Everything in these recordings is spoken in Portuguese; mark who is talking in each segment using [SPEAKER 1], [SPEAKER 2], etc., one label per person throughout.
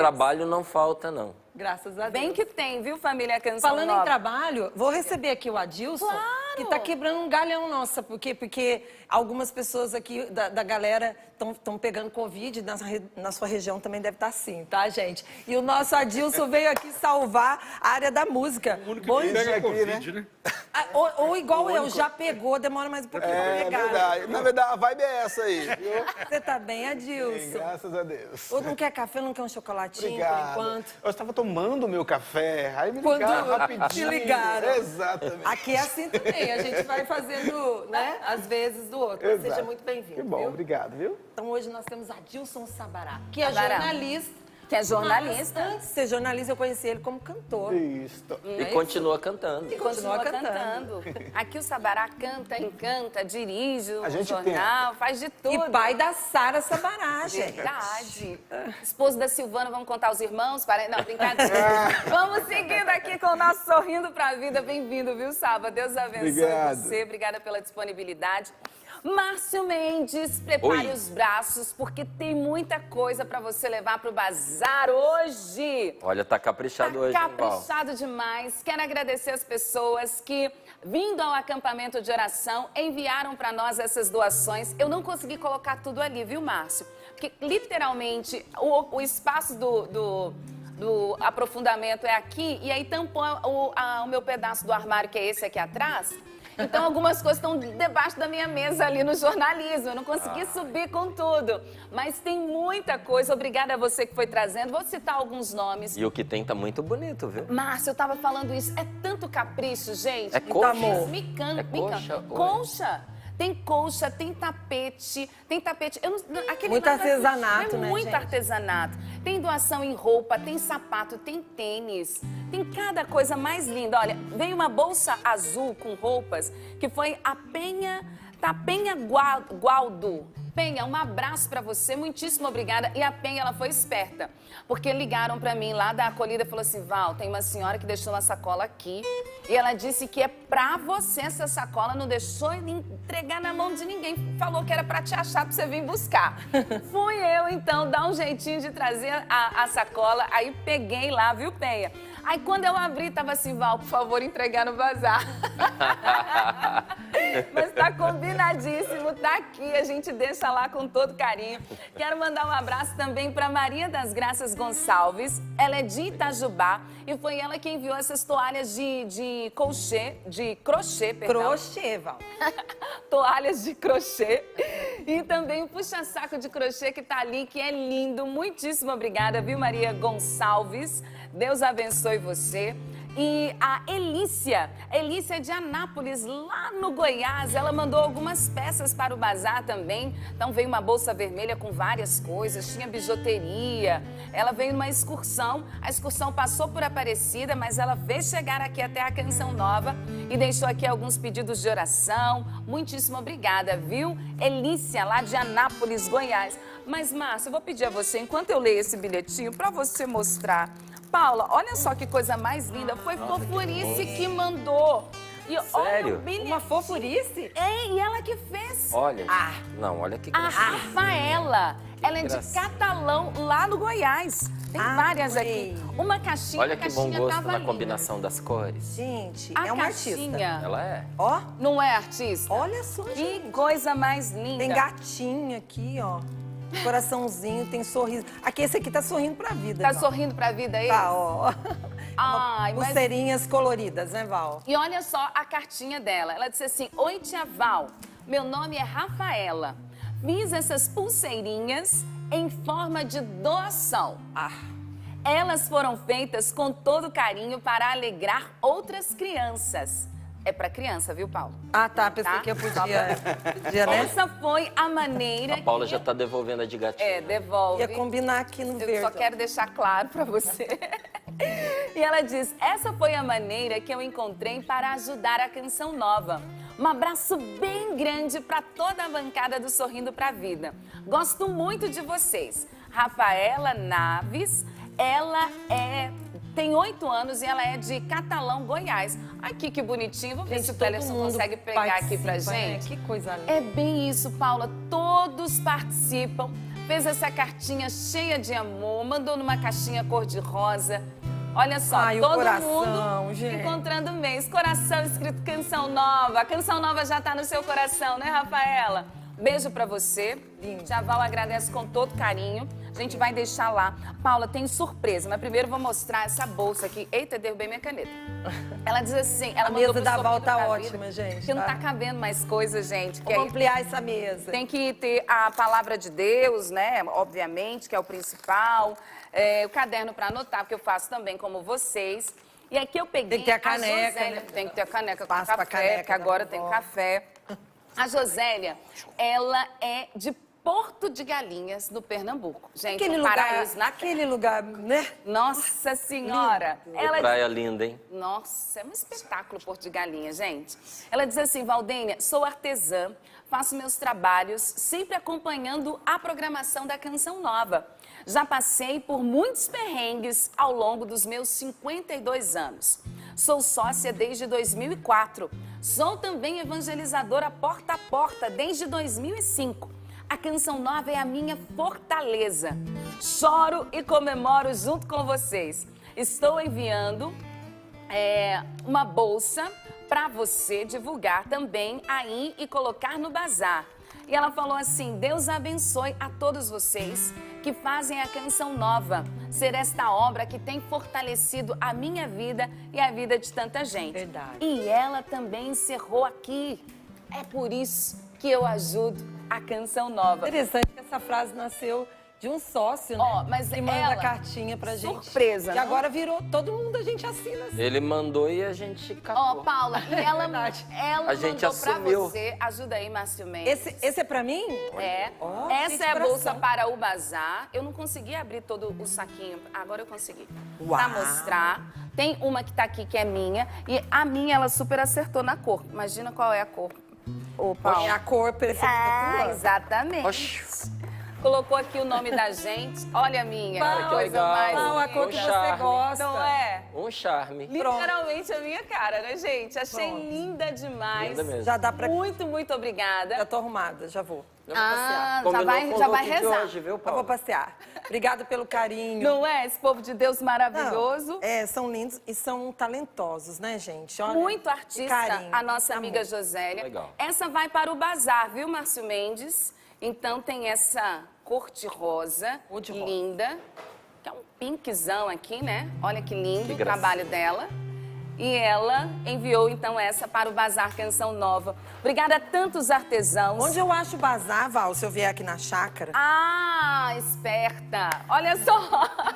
[SPEAKER 1] Trabalho não falta, não.
[SPEAKER 2] Graças a Deus.
[SPEAKER 3] Bem que tem, viu, família Canção
[SPEAKER 2] Falando
[SPEAKER 3] Nova?
[SPEAKER 2] em trabalho, vou receber aqui o Adilson, que tá quebrando um galhão nossa. Porque algumas pessoas aqui da galera estão pegando Covid, na sua região também deve estar assim, tá, gente? E o nosso Adilson veio aqui salvar a área da música.
[SPEAKER 4] O único
[SPEAKER 2] Bom
[SPEAKER 4] que pega
[SPEAKER 2] dia.
[SPEAKER 4] Covid, né?
[SPEAKER 2] Ou igual eu, já pegou, demora mais um pouquinho pra
[SPEAKER 5] É
[SPEAKER 2] pegar.
[SPEAKER 5] verdade. Na verdade, a vibe é essa aí, viu?
[SPEAKER 2] Você tá bem,
[SPEAKER 5] Bem,
[SPEAKER 2] Adilson?
[SPEAKER 5] graças a Deus.
[SPEAKER 2] Ou não quer café, não quer um chocolatinho,
[SPEAKER 5] Obrigado.
[SPEAKER 2] por enquanto?
[SPEAKER 5] Eu estava tomando meu café, aí me
[SPEAKER 2] Quando
[SPEAKER 5] ligaram rapidinho.
[SPEAKER 2] te ligaram.
[SPEAKER 5] Exatamente.
[SPEAKER 2] Aqui é assim também, a gente vai fazendo, né, às vezes do outro.
[SPEAKER 5] Exato.
[SPEAKER 2] Seja muito bem-vindo,
[SPEAKER 5] Que bom,
[SPEAKER 2] viu?
[SPEAKER 5] obrigado, viu?
[SPEAKER 2] Então hoje nós temos Adilson Sabará, que é
[SPEAKER 3] Sabará.
[SPEAKER 2] jornalista.
[SPEAKER 3] Que é jornalista.
[SPEAKER 2] Mas, antes de ser jornalista, eu conheci ele como cantor.
[SPEAKER 5] Isso.
[SPEAKER 1] E continua cantando.
[SPEAKER 2] E continua
[SPEAKER 3] cantando. Aqui o Sabará canta, encanta, dirige o
[SPEAKER 5] A gente
[SPEAKER 3] jornal, faz de tudo.
[SPEAKER 2] E pai da Sara Sabará, gente.
[SPEAKER 3] Verdade. Esposo da Silvana, vamos contar os irmãos? Não, brincadeira. Vamos seguindo aqui com o nosso Sorrindo pra Vida. Bem-vindo, viu, Saba? Deus abençoe
[SPEAKER 5] Obrigado.
[SPEAKER 3] você. Obrigada pela disponibilidade. Márcio Mendes, prepare
[SPEAKER 1] Oi.
[SPEAKER 3] os braços, porque tem muita coisa pra você levar pro bazar hoje.
[SPEAKER 1] Olha, tá caprichado hoje, hein, Val?
[SPEAKER 3] Caprichado demais. Quero agradecer as pessoas que, vindo ao acampamento de oração, enviaram para nós essas doações. Eu não consegui colocar tudo ali, viu, Márcio? Porque, literalmente, o espaço do aprofundamento é aqui e aí tampou o meu pedaço do armário, que é esse aqui atrás. Então, algumas coisas estão debaixo da minha mesa ali no jornalismo. Eu não consegui subir com tudo. Mas tem muita coisa. Obrigada a você que foi trazendo. Vou citar alguns nomes.
[SPEAKER 1] E o que tem tá muito bonito, viu?
[SPEAKER 3] Márcio, eu tava falando isso. É tanto capricho, gente.
[SPEAKER 1] É coxa?
[SPEAKER 3] Me canta,
[SPEAKER 1] É coxa? Oi.
[SPEAKER 3] Colcha. Tem colcha, tem tapete, Eu não, aquele
[SPEAKER 2] Muito
[SPEAKER 3] lado
[SPEAKER 2] artesanato,
[SPEAKER 3] é
[SPEAKER 2] né,
[SPEAKER 3] muito
[SPEAKER 2] gente?
[SPEAKER 3] artesanato. Tem doação em roupa, tem sapato, tem tênis. Tem cada coisa mais linda. Olha, veio uma bolsa azul com roupas que foi a Penha Gualdo. Penha, um abraço pra você, muitíssimo obrigada. E a Penha, ela foi esperta, porque ligaram pra mim lá da acolhida e falou assim: Val, tem uma senhora que deixou uma sacola aqui e ela disse que é pra você essa sacola, não deixou entregar na mão de ninguém, falou que era pra te achar, pra você vir buscar. Fui eu, então, dar um jeitinho de trazer a sacola, aí peguei lá, viu, Penha? Aí quando eu abri, tava assim: Val, por favor, entregar no bazar. Mas tá combinadíssimo, tá aqui, a gente deixa lá com todo carinho. Quero mandar um abraço também para Maria das Graças Gonçalves. Ela é de Itajubá e foi ela que enviou essas toalhas de crochê, perdão.
[SPEAKER 2] Crochê, Val.
[SPEAKER 3] Toalhas de crochê. E também o puxa-saco de crochê que tá ali, que é lindo. Muitíssimo obrigada, viu, Maria Gonçalves? Deus abençoe você. E a Elícia é de Anápolis, lá no Goiás. Ela mandou algumas peças para o bazar também. Então veio uma bolsa vermelha com várias coisas, tinha bijuteria. Ela veio numa excursão, a excursão passou por Aparecida, mas ela veio chegar aqui até a Canção Nova e deixou aqui alguns pedidos de oração. Muitíssimo obrigada, viu? Elícia, lá de Anápolis, Goiás. Mas, Márcia, eu vou pedir a você, enquanto eu leio esse bilhetinho, para você mostrar. Paula, olha só que coisa mais linda. Foi Fofurice que mandou. E olha
[SPEAKER 1] Sério?
[SPEAKER 3] o bilhete.
[SPEAKER 2] Uma fofurice?
[SPEAKER 3] É, e ela que fez.
[SPEAKER 1] Olha. Não, olha que
[SPEAKER 3] A
[SPEAKER 1] graça.
[SPEAKER 3] Rafaela. Ela é de
[SPEAKER 1] graça.
[SPEAKER 3] Catalão, lá no Goiás. Tem várias
[SPEAKER 2] Amei.
[SPEAKER 3] aqui. Uma caixinha,
[SPEAKER 1] Olha
[SPEAKER 3] a
[SPEAKER 1] que bom
[SPEAKER 3] caixinha
[SPEAKER 1] gosto
[SPEAKER 3] tava
[SPEAKER 1] na
[SPEAKER 3] linda.
[SPEAKER 1] combinação das cores.
[SPEAKER 2] Gente,
[SPEAKER 3] A
[SPEAKER 2] é uma
[SPEAKER 3] caixinha.
[SPEAKER 2] artista.
[SPEAKER 1] Ela é.
[SPEAKER 2] Ó,
[SPEAKER 3] Não é artista?
[SPEAKER 2] olha só,
[SPEAKER 3] Que
[SPEAKER 2] gente.
[SPEAKER 3] coisa mais linda.
[SPEAKER 2] Tem gatinho aqui, ó. Coraçãozinho, tem sorriso. Aqui, esse aqui tá sorrindo pra vida,
[SPEAKER 3] Tá
[SPEAKER 2] Val.
[SPEAKER 3] sorrindo pra vida aí?
[SPEAKER 2] Tá, ó.
[SPEAKER 3] Ai, mas...
[SPEAKER 2] Pulseirinhas coloridas, né, Val?
[SPEAKER 3] E olha só a cartinha dela. Ela disse assim: Oi, tia Val, meu nome é Rafaela. Fiz essas pulseirinhas em forma de doação. Elas foram feitas com todo carinho para alegrar outras crianças. É para criança, viu, Paulo?
[SPEAKER 2] Ah, tá. Pensei
[SPEAKER 3] Tá?
[SPEAKER 2] que eu podia, né?
[SPEAKER 3] Essa foi a maneira
[SPEAKER 1] A Paula
[SPEAKER 3] que...
[SPEAKER 1] já tá devolvendo a de gatinho.
[SPEAKER 3] É, devolve.
[SPEAKER 2] Ia combinar aqui no
[SPEAKER 3] Eu
[SPEAKER 2] verde.
[SPEAKER 3] só quero deixar claro para você. E ela diz: essa foi a maneira que eu encontrei para ajudar a Canção Nova. Um abraço bem grande para toda a bancada do Sorrindo pra Vida. Gosto muito de vocês. Rafaela Naves, ela tem 8 anos e ela é de Catalão, Goiás. Aqui que bonitinho. Vou ver
[SPEAKER 2] Gente,
[SPEAKER 3] se o
[SPEAKER 2] todo
[SPEAKER 3] Telerson
[SPEAKER 2] mundo
[SPEAKER 3] consegue pegar aqui pra
[SPEAKER 2] participa, né?
[SPEAKER 3] gente.
[SPEAKER 2] Que coisa linda.
[SPEAKER 3] É bem isso, Paula. Todos participam, fez essa cartinha cheia de amor, mandou numa caixinha cor-de-rosa. Olha só,
[SPEAKER 2] Ai, o
[SPEAKER 3] todo
[SPEAKER 2] coração,
[SPEAKER 3] mundo
[SPEAKER 2] gente.
[SPEAKER 3] encontrando mês. Coração escrito Canção Nova. A Canção Nova já tá no seu coração, né, Rafaela? Beijo pra você.
[SPEAKER 2] Lindo.
[SPEAKER 3] Já Val agradece com todo carinho. A gente vai deixar lá. Paula, tem surpresa, mas primeiro eu vou mostrar essa bolsa aqui. Eita, derrubei minha caneta. Ela diz assim, ela
[SPEAKER 2] A
[SPEAKER 3] mandou
[SPEAKER 2] mesa
[SPEAKER 3] pro
[SPEAKER 2] da Val
[SPEAKER 3] Sorrindo
[SPEAKER 2] tá
[SPEAKER 3] pra
[SPEAKER 2] ótima,
[SPEAKER 3] Vida,
[SPEAKER 2] gente,
[SPEAKER 3] Que não
[SPEAKER 2] tá?
[SPEAKER 3] tá cabendo mais coisa, gente. Que
[SPEAKER 2] Vamos
[SPEAKER 3] aí
[SPEAKER 2] ampliar essa mesa.
[SPEAKER 3] tem que ter a palavra de Deus, né? Obviamente, que é o principal. O caderno para anotar, porque eu faço também como vocês. E aqui eu peguei
[SPEAKER 2] Tem que ter a caneca,
[SPEAKER 3] Josélia.
[SPEAKER 2] né?
[SPEAKER 3] Tem que ter a caneca com
[SPEAKER 2] Passa pra
[SPEAKER 3] café,
[SPEAKER 2] caneca
[SPEAKER 3] porque agora
[SPEAKER 2] da
[SPEAKER 3] tem
[SPEAKER 2] vovó.
[SPEAKER 3] café. A Josélia, ela é de Porto de Galinhas, no Pernambuco. Gente,
[SPEAKER 2] Aquele
[SPEAKER 3] um
[SPEAKER 2] lugar,
[SPEAKER 3] paraíso na terra.
[SPEAKER 2] aquele lugar, né?
[SPEAKER 3] Nossa Senhora! Ela
[SPEAKER 1] Praia linda, hein?
[SPEAKER 3] Nossa, é um espetáculo Porto de Galinha, gente. Ela diz assim, Valdênia, sou artesã, faço meus trabalhos sempre acompanhando a programação da Canção Nova. Já passei por muitos perrengues ao longo dos meus 52 anos. Sou sócia desde 2004. Sou também evangelizadora porta a porta desde 2005. A Canção Nova é a minha fortaleza. Choro e comemoro junto com vocês. Estou enviando uma bolsa para você divulgar também aí e colocar no bazar. E ela falou assim, Deus abençoe a todos vocês que fazem a Canção Nova ser esta obra que tem fortalecido a minha vida e a vida de tanta gente.
[SPEAKER 2] Verdade.
[SPEAKER 3] E ela também encerrou aqui. É por isso que eu ajudo a Canção Nova.
[SPEAKER 2] Interessante que essa frase nasceu de um sócio, né?
[SPEAKER 3] Ó, mas
[SPEAKER 2] que manda
[SPEAKER 3] ela-
[SPEAKER 2] cartinha pra gente.
[SPEAKER 3] Surpresa,
[SPEAKER 2] E
[SPEAKER 3] não?
[SPEAKER 2] agora virou, todo mundo a gente assina assim.
[SPEAKER 1] Ele mandou e a gente
[SPEAKER 3] Ó,
[SPEAKER 1] catou.
[SPEAKER 3] Paula, e ela,
[SPEAKER 2] Verdade.
[SPEAKER 3] ela
[SPEAKER 1] A gente
[SPEAKER 3] mandou pra
[SPEAKER 1] assumiu.
[SPEAKER 3] você. Ajuda aí, Márcio Mendes.
[SPEAKER 2] Esse é pra mim?
[SPEAKER 3] É.
[SPEAKER 2] Ó,
[SPEAKER 3] Essa
[SPEAKER 2] cheio de
[SPEAKER 3] é a
[SPEAKER 2] coração.
[SPEAKER 3] bolsa para o bazar. Eu não consegui abrir todo o saquinho. Agora eu consegui.
[SPEAKER 2] Uau.
[SPEAKER 3] Pra mostrar. Tem uma que tá aqui que é minha. E a minha, ela super acertou na cor. Imagina qual é a cor. Ô, Paulo.
[SPEAKER 2] É a cor preferida tua?
[SPEAKER 3] Exatamente.
[SPEAKER 1] Oxi.
[SPEAKER 3] Colocou aqui o nome da gente. Olha a minha.
[SPEAKER 2] Paulo,
[SPEAKER 3] que coisa
[SPEAKER 1] legal.
[SPEAKER 3] mais
[SPEAKER 2] Não, a cor que
[SPEAKER 3] linda.
[SPEAKER 2] você
[SPEAKER 1] charme.
[SPEAKER 2] gosta.
[SPEAKER 3] Não é?
[SPEAKER 1] Um charme.
[SPEAKER 3] Literalmente a minha cara, né, gente? Achei
[SPEAKER 2] Pronto.
[SPEAKER 3] linda demais.
[SPEAKER 1] Linda mesmo.
[SPEAKER 2] Já dá pra...
[SPEAKER 3] Muito, muito obrigada.
[SPEAKER 2] Já tô arrumada, já vou. Já vou passear.
[SPEAKER 1] Combinou com
[SPEAKER 3] já
[SPEAKER 1] o
[SPEAKER 3] vai
[SPEAKER 1] look de
[SPEAKER 3] rezar.
[SPEAKER 1] hoje, viu,
[SPEAKER 2] Já vou
[SPEAKER 1] Paulo?
[SPEAKER 2] passear. Obrigada pelo carinho.
[SPEAKER 3] Não é? Esse povo de Deus maravilhoso.
[SPEAKER 2] Não, são lindos e são talentosos, né, gente? Olha,
[SPEAKER 3] Muito
[SPEAKER 2] que
[SPEAKER 3] artista,
[SPEAKER 2] carinho,
[SPEAKER 3] a nossa
[SPEAKER 2] amor.
[SPEAKER 3] amiga Josélia.
[SPEAKER 1] Legal.
[SPEAKER 3] Essa vai para o bazar, viu, Márcio Mendes? Então tem essa cor-de-rosa,
[SPEAKER 2] Cor-de-rosa.
[SPEAKER 3] linda, que é um pinkzão aqui, né? Olha que lindo
[SPEAKER 1] Que
[SPEAKER 3] o
[SPEAKER 1] gracinha.
[SPEAKER 3] trabalho dela. E ela enviou, então, essa para o Bazar Canção Nova. Obrigada a tantos artesãos.
[SPEAKER 2] Onde eu acho bazar, Val, se eu vier aqui na chácara?
[SPEAKER 3] Ah, esperta! Olha só!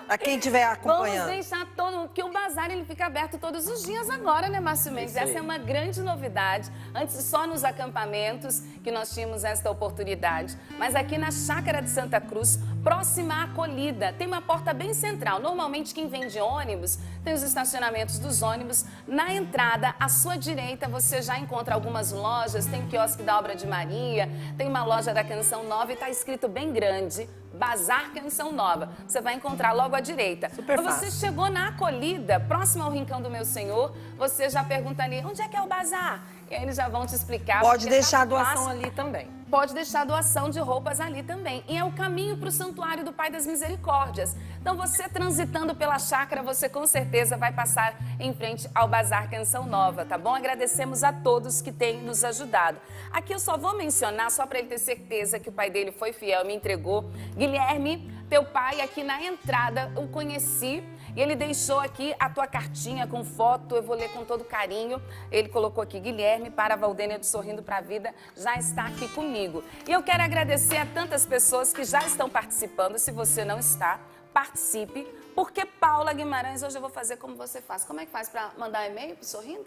[SPEAKER 2] Pra quem estiver
[SPEAKER 3] Vamos
[SPEAKER 2] acompanhando.
[SPEAKER 3] deixar todo mundo, porque o bazar ele fica aberto todos os dias agora, né, Márcio Mendes?
[SPEAKER 1] Isso aí.
[SPEAKER 3] Essa é uma grande novidade. Antes só nos acampamentos que nós tínhamos esta oportunidade. Mas aqui na Chácara de Santa Cruz, próxima à Acolhida, tem uma porta bem central. Normalmente quem vem de ônibus tem os estacionamentos dos ônibus. Na entrada, à sua direita, você já encontra algumas lojas, tem o quiosque da Obra de Maria, tem uma loja da Canção Nova e está escrito bem grande, Bazar Canção Nova. Você vai encontrar logo à direita.
[SPEAKER 2] Super
[SPEAKER 3] Quando você
[SPEAKER 2] fácil.
[SPEAKER 3] chegou na Acolhida, próximo ao Rincão do Meu Senhor, você já pergunta ali, onde é que é o bazar? E aí eles já vão te explicar.
[SPEAKER 2] Pode
[SPEAKER 3] porque
[SPEAKER 2] deixar a
[SPEAKER 3] tá
[SPEAKER 2] doação
[SPEAKER 3] fácil.
[SPEAKER 2] ali também.
[SPEAKER 3] Pode deixar doação de roupas ali também. E é o caminho para o Santuário do Pai das Misericórdias. Então, você transitando pela chácara, você com certeza vai passar em frente ao Bazar Canção Nova, tá bom? Agradecemos a todos que têm nos ajudado. Aqui eu só vou mencionar, só para ele ter certeza que o pai dele foi fiel, me entregou. Guilherme, teu pai, aqui na entrada, eu conheci. E ele deixou aqui a tua cartinha com foto, eu vou ler com todo carinho. Ele colocou aqui, Guilherme, para a Valdênia de Sorrindo para a Vida, já está aqui comigo. E eu quero agradecer a tantas pessoas que já estão participando. Se você não está, participe, porque Paula Guimarães, hoje eu vou fazer como você faz. Como é que faz para mandar um e-mail pro Sorrindo?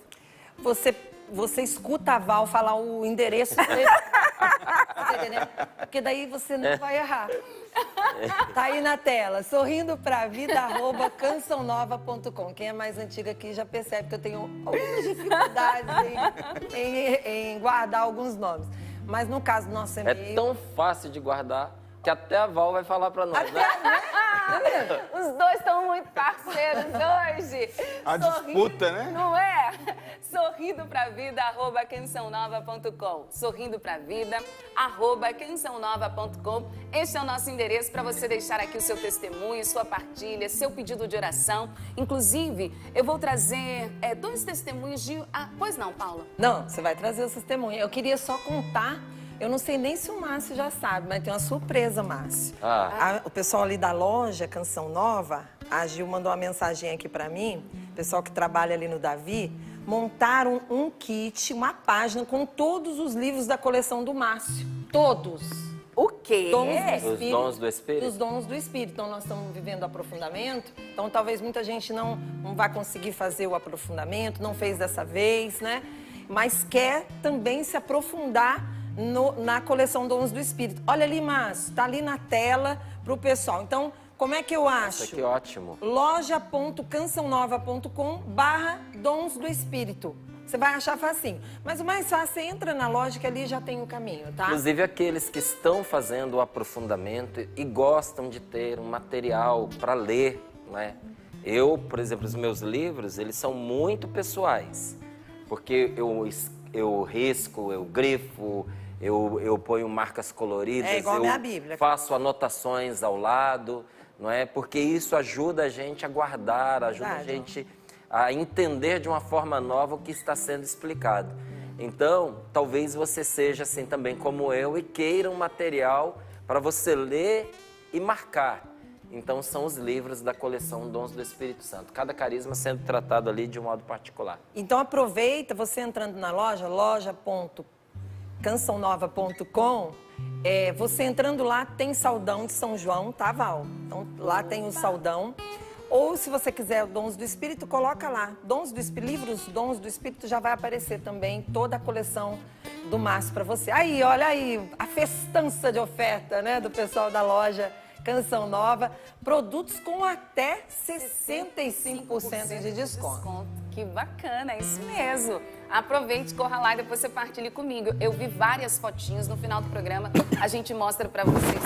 [SPEAKER 2] Você escuta a Val falar o endereço dele. Tá entendendo? Porque daí você não vai errar. Tá aí na tela, sorrindopravida@cançãonova.com. Quem é mais antiga aqui já percebe que eu tenho algumas dificuldades em guardar alguns nomes. Mas no caso do nosso
[SPEAKER 1] É
[SPEAKER 2] e-mail...
[SPEAKER 1] tão fácil de guardar que até a Val vai falar pra nós, né?
[SPEAKER 3] Os dois estão muito parceiros hoje.
[SPEAKER 5] A disputa, né?
[SPEAKER 3] Não é? sorrindopravida@cançãonova.com. sorrindopravida@cançãonova.com. Este é o nosso endereço para você deixar aqui o seu testemunho, sua partilha, seu pedido de oração. Inclusive, eu vou trazer 2 testemunhos de... pois não, Paula?
[SPEAKER 2] Não, você vai trazer o testemunho. Eu queria só contar, eu não sei nem se o Márcio já sabe, mas tem uma surpresa, Márcio. O pessoal ali da loja Canção Nova, a Gil mandou uma mensagem aqui pra mim, o pessoal que trabalha ali no Davi, montaram um kit, uma página com todos os livros da coleção do Márcio. Todos.
[SPEAKER 3] O quê?
[SPEAKER 1] Os dons do Espírito?
[SPEAKER 2] Os dons do Espírito. Então, nós estamos vivendo aprofundamento. Então, talvez muita gente não vá conseguir fazer o aprofundamento, não fez dessa vez, né? Mas quer também se aprofundar na coleção Dons do Espírito. Olha ali, Márcio, tá ali na tela pro pessoal. Então, como é que eu acho?
[SPEAKER 1] Isso aqui é ótimo.
[SPEAKER 2] loja.cançãonova.com/dons do Espírito. Você vai achar facinho. Mas o mais fácil, você entra na loja que ali já tem o caminho, tá?
[SPEAKER 1] Inclusive aqueles que estão fazendo o aprofundamento e gostam de ter um material para ler, né? Eu, por exemplo, os meus livros, eles são muito pessoais. Porque eu risco, eu grifo, eu ponho marcas coloridas,
[SPEAKER 2] é igual a minha Bíblia.
[SPEAKER 1] Faço anotações ao lado, não é? Porque isso ajuda a gente a guardar, ajuda a gente a entender de uma forma nova o que está sendo explicado. Então, talvez você seja assim também como eu e queira um material para você ler e marcar. Então, são os livros da coleção Dons do Espírito Santo. Cada carisma sendo tratado ali de um modo particular.
[SPEAKER 2] Então, aproveita, você entrando na loja, loja.cançãonova.com, você entrando lá, tem saldão de São João, tá, Val? Então, lá tem o saldão. Ou, se você quiser Dons do Espírito, coloca lá. Dons do Espírito, livros Dons do Espírito, já vai aparecer também toda a coleção do Márcio para você. Aí, olha aí, a festança de oferta, né, do pessoal da loja Canção Nova, produtos com até 65% de desconto.
[SPEAKER 3] Que bacana, é isso mesmo. Aproveite, corra lá e depois você partilhe comigo. Eu vi várias fotinhos no final do programa, a gente mostra pra vocês.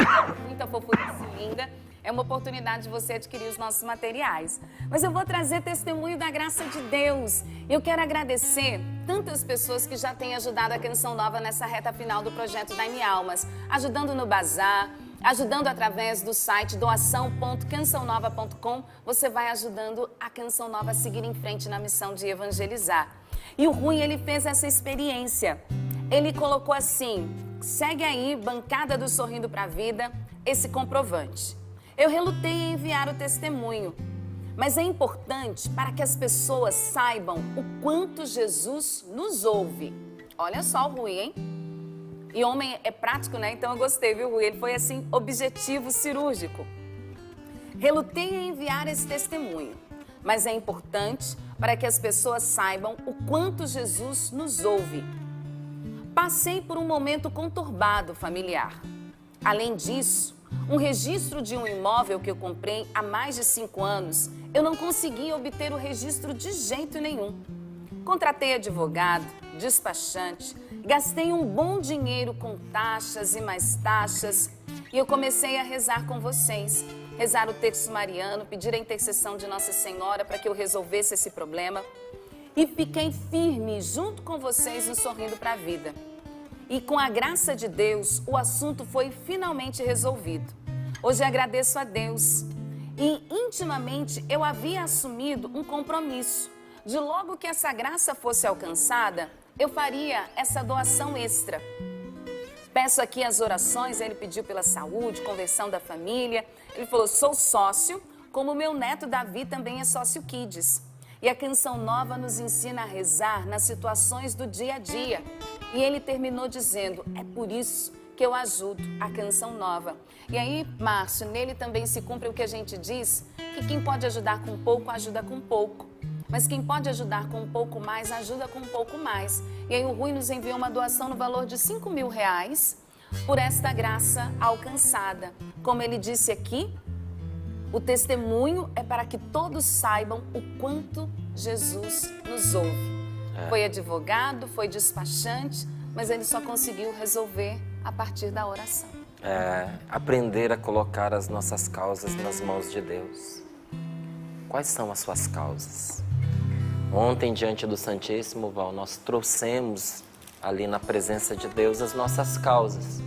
[SPEAKER 3] Muita fofurice linda. É uma oportunidade de você adquirir os nossos materiais. Mas eu vou trazer testemunho da graça de Deus. Eu quero agradecer tantas pessoas que já têm ajudado a Canção Nova nessa reta final do projeto Dai-me Almas, ajudando no bazar, ajudando através do site doação.cançãonova.com. Você vai ajudando a Canção Nova a seguir em frente na missão de evangelizar. E o Rui, ele fez essa experiência. Ele colocou assim, segue aí, bancada do Sorrindo pra Vida, esse comprovante. Eu relutei em enviar o testemunho, mas é importante para que as pessoas saibam o quanto Jesus nos ouve. Olha só o Rui, hein? E homem é prático, né? Então eu gostei, viu, Rui? Ele foi assim, objetivo cirúrgico. Relutei em enviar esse testemunho, mas é importante para que as pessoas saibam o quanto Jesus nos ouve. Passei por um momento conturbado familiar. Além disso, um registro de um imóvel que eu comprei há mais de 5 anos, eu não consegui obter o registro de jeito nenhum. Contratei advogado, despachante, gastei um bom dinheiro com taxas e mais taxas e eu comecei a rezar com vocês. Rezar o texto mariano, pedir a intercessão de Nossa Senhora para que eu resolvesse esse problema. E fiquei firme junto com vocês no Sorrindo para a Vida. E com a graça de Deus, o assunto foi finalmente resolvido. Hoje agradeço a Deus. E intimamente eu havia assumido um compromisso. De logo que essa graça fosse alcançada, eu faria essa doação extra. Peço aqui as orações, ele pediu pela saúde, conversão da família. Ele falou, sou sócio, como meu neto Davi também é sócio Kids. E a Canção Nova nos ensina a rezar nas situações do dia a dia. E ele terminou dizendo, é por isso que eu ajudo a Canção Nova. E aí, Márcio, nele também se cumpre o que a gente diz, que quem pode ajudar com pouco, ajuda com pouco. Mas quem pode ajudar com um pouco mais, ajuda com um pouco mais. E aí o Rui nos enviou uma doação no valor de R$5.000 por esta graça alcançada. Como ele disse aqui, o testemunho é para que todos saibam o quanto Jesus nos ouve. Foi advogado, foi despachante, mas ele só conseguiu resolver a partir da oração.
[SPEAKER 1] Aprender a colocar as nossas causas nas mãos de Deus. Quais são as suas causas? Ontem, diante do Santíssimo, Val, nós trouxemos ali na presença de Deus as nossas causas.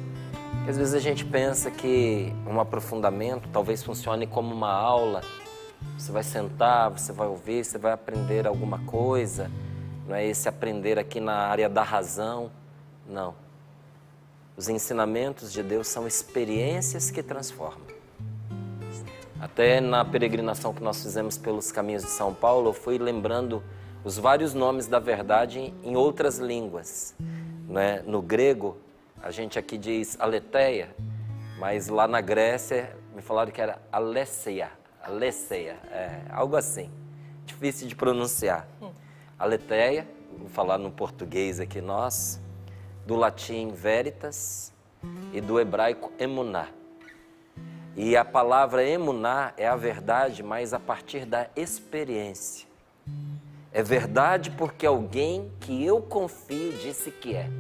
[SPEAKER 1] Porque às vezes a gente pensa que um aprofundamento talvez funcione como uma aula. Você vai sentar, você vai ouvir, você vai aprender alguma coisa. Não é esse aprender aqui na área da razão. Não. Os ensinamentos de Deus são experiências que transformam. Até na peregrinação que nós fizemos pelos caminhos de São Paulo, eu fui lembrando os vários nomes da verdade em outras línguas. Né? No grego, a gente aqui diz aletheia, mas lá na Grécia me falaram que era aletheia, algo assim, difícil de pronunciar. Aletheia, vou falar no português aqui nós, do latim veritas e do hebraico emuná. E a palavra emuná é a verdade, mas a partir da experiência. É verdade porque alguém que eu confio disse que é.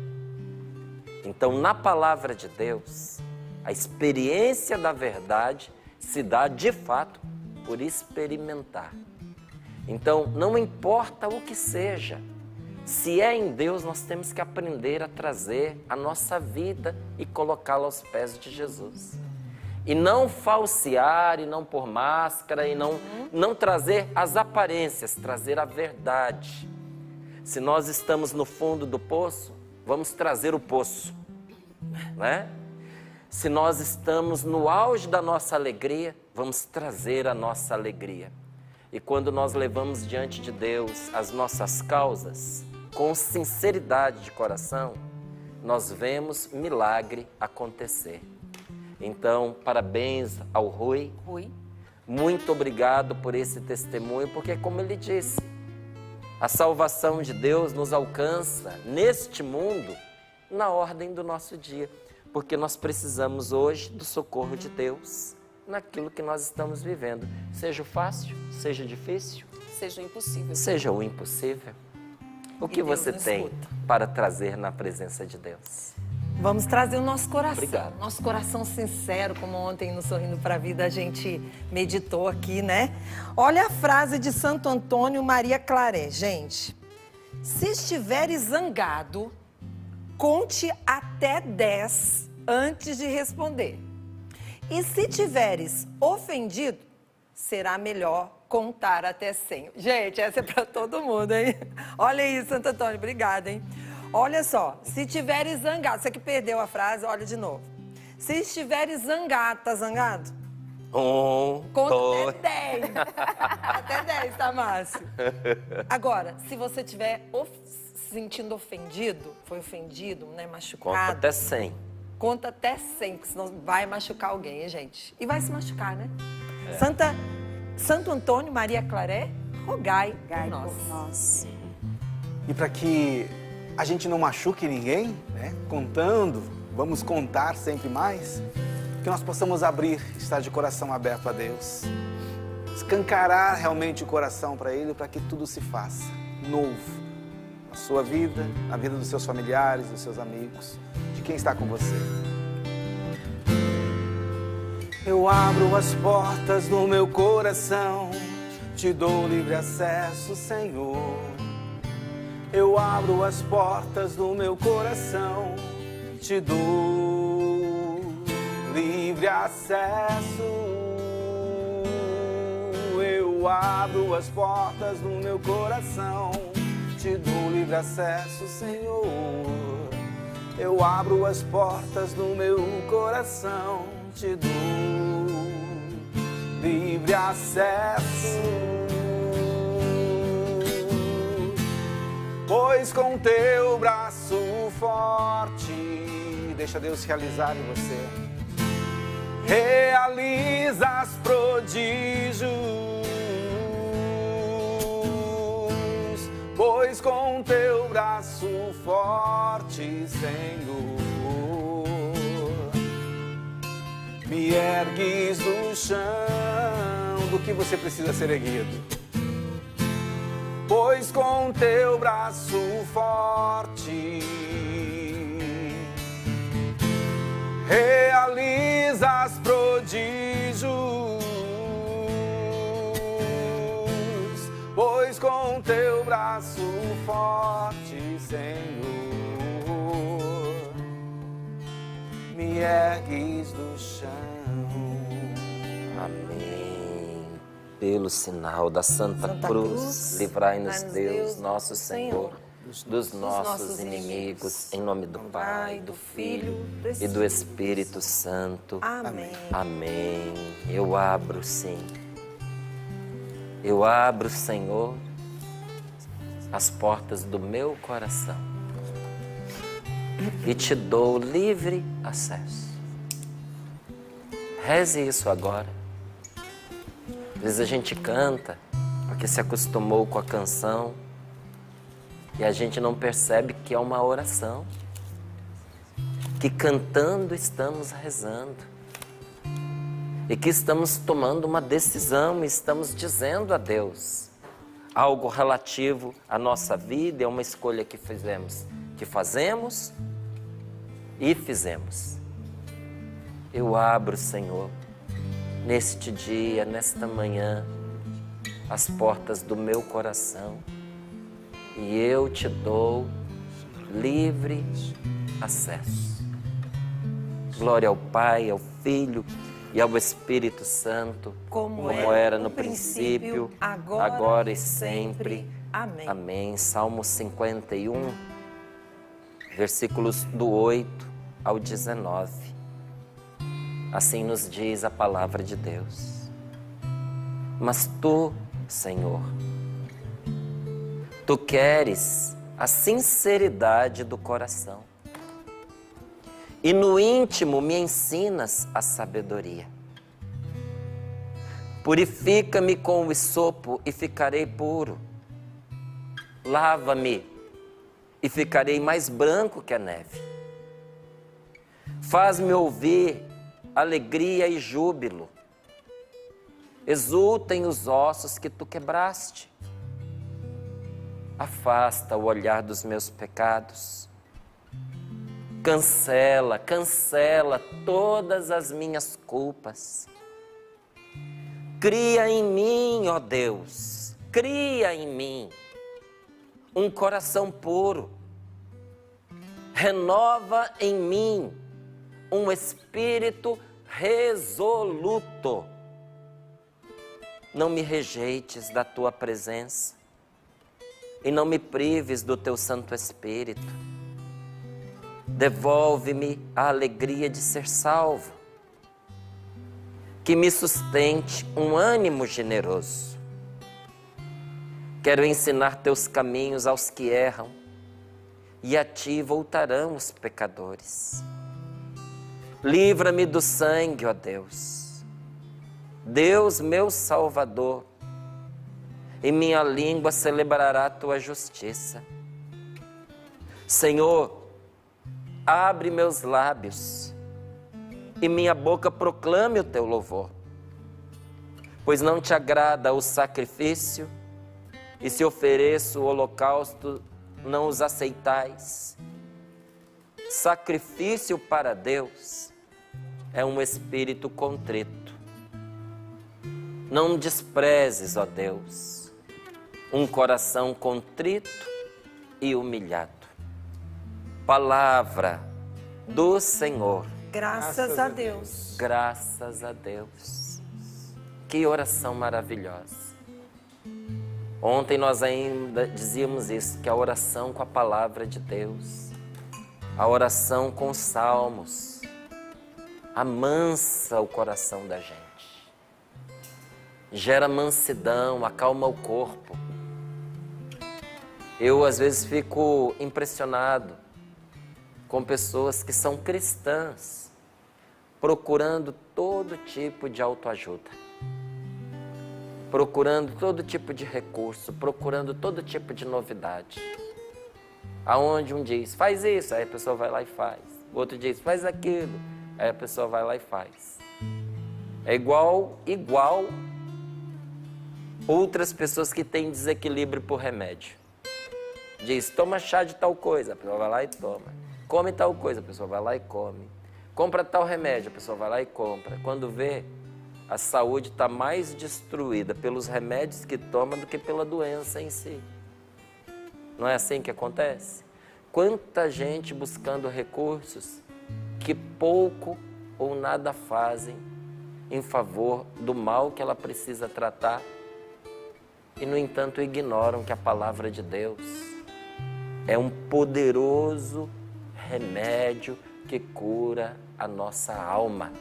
[SPEAKER 1] Então, na palavra de Deus, a experiência da verdade se dá, de fato, por experimentar. Então, não importa o que seja, se é em Deus, nós temos que aprender a trazer a nossa vida e colocá-la aos pés de Jesus. E não falsear, e não pôr máscara, e não trazer as aparências, trazer a verdade. Se nós estamos no fundo do poço, vamos trazer o poço, né? Se nós estamos no auge da nossa alegria, vamos trazer a nossa alegria. E quando nós levamos diante de Deus as nossas causas, com sinceridade de coração, nós vemos milagre acontecer. Então, parabéns ao Rui. Muito obrigado por esse testemunho, porque como ele disse, a salvação de Deus nos alcança neste mundo na ordem do nosso dia, porque nós precisamos hoje do socorro de Deus naquilo que nós estamos vivendo, seja o fácil, seja difícil,
[SPEAKER 3] seja o impossível.
[SPEAKER 1] Seja o impossível. O que você tem para trazer na presença de Deus?
[SPEAKER 2] Vamos trazer o nosso coração.
[SPEAKER 1] Obrigado.
[SPEAKER 2] Nosso coração sincero, como ontem no Sorrindo para a Vida a gente meditou aqui, né? Olha a frase de Santo Antônio Maria Claret, gente. Se estiveres zangado, conte até 10 antes de responder. E se tiveres ofendido, será melhor contar até 100. Gente, essa é para todo mundo, hein? Olha aí, Santo Antônio, obrigada, hein? Olha só, se estiveres zangado, você que perdeu a frase, olha de novo. Se estiveres zangado, tá zangado? Conta até 10. Até 10, tá, Márcio? Agora, se você estiver se sentindo ofendido, foi ofendido, né, machucado.
[SPEAKER 1] Conta até 100.
[SPEAKER 2] Conta até 100, porque senão vai machucar alguém, hein, gente? E vai se machucar, né? Santo Antônio Maria Claret, rogai por nós.
[SPEAKER 5] E para que a gente não machuque ninguém, né? Vamos contar sempre mais, que nós possamos estar de coração aberto a Deus, escancarar realmente o coração para Ele, para que tudo se faça novo na sua vida, na vida dos seus familiares, dos seus amigos, de quem está com você. Eu abro as portas do meu coração, te dou livre acesso, Senhor. Eu abro as portas do meu coração, te dou livre acesso. Eu abro as portas do meu coração, te dou livre acesso, Senhor. Eu abro as portas do meu coração, te dou livre acesso. Pois com teu braço forte, deixa Deus realizar em você, realizas prodígios. Pois com teu braço forte, Senhor, me ergues do chão. Do que você precisa ser erguido? Pois com teu braço forte realizas prodígios. Pois com teu braço braço forte, Senhor, me ergues do chão.
[SPEAKER 1] Amém. Pelo sinal da Santa Cruz, livrai-nos Deus, nosso Senhor, dos nossos inimigos, em nome do Pai, do Filho e do Espírito Santo.
[SPEAKER 2] Amém.
[SPEAKER 1] Amém. Eu abro, sim. Eu abro, Senhor, as portas do meu coração e te dou livre acesso. Reze isso agora. Às vezes a gente canta porque se acostumou com a canção e a gente não percebe que é uma oração, que cantando estamos rezando e que estamos tomando uma decisão e estamos dizendo a Deus algo relativo à nossa vida, é uma escolha que fazemos e fizemos. Eu abro, Senhor, neste dia, nesta manhã, as portas do meu coração e eu te dou livre acesso. Glória ao Pai, ao Filho e ao Espírito Santo, como era no princípio, agora e sempre.
[SPEAKER 2] Amém.
[SPEAKER 1] Amém. Salmo 51, versículos do 8 ao 19. Assim nos diz a palavra de Deus. Mas tu, Senhor, tu queres a sinceridade do coração. E no íntimo me ensinas a sabedoria. Purifica-me com o hisopo e ficarei puro. Lava-me e ficarei mais branco que a neve. Faz-me ouvir alegria e júbilo. Exultem os ossos que tu quebraste. Afasta o olhar dos meus pecados. Cancela todas as minhas culpas. Cria em mim, ó Deus, cria em mim um coração puro. Renova em mim um espírito resoluto. Não me rejeites da tua presença e não me prives do teu Santo Espírito. Devolve-me a alegria de ser salvo, que me sustente um ânimo generoso. Quero ensinar teus caminhos aos que erram, e a ti voltarão os pecadores. Livra-me do sangue, ó Deus, Deus meu Salvador, e minha língua celebrará a tua justiça. Senhor, abre meus lábios e minha boca proclame o teu louvor. Pois não te agrada o sacrifício, e se ofereço o holocausto, não os aceitais. Sacrifício para Deus é um espírito contrito. Não desprezes, ó Deus, um coração contrito e humilhado. Palavra do Senhor.
[SPEAKER 2] Graças a Deus.
[SPEAKER 1] Graças a Deus. Que oração maravilhosa. Ontem nós ainda dizíamos isso, que a oração com a palavra de Deus, a oração com os salmos, amansa o coração da gente. Gera mansidão, acalma o corpo. Eu às vezes fico impressionado com pessoas que são cristãs, procurando todo tipo de autoajuda, procurando todo tipo de recurso, procurando todo tipo de novidade. Aonde um diz, faz isso, aí a pessoa vai lá e faz. O outro diz, faz aquilo, aí a pessoa vai lá e faz. É igual outras pessoas que têm desequilíbrio por remédio. Diz, toma chá de tal coisa, a pessoa vai lá e toma. Come tal coisa, a pessoa vai lá e come. Compra tal remédio, a pessoa vai lá e compra. Quando vê, a saúde está mais destruída pelos remédios que toma do que pela doença em si. Não é assim que acontece? Quanta gente buscando recursos que pouco ou nada fazem em favor do mal que ela precisa tratar e, no entanto, ignoram que a palavra de Deus é um poderoso remédio que cura a nossa alma.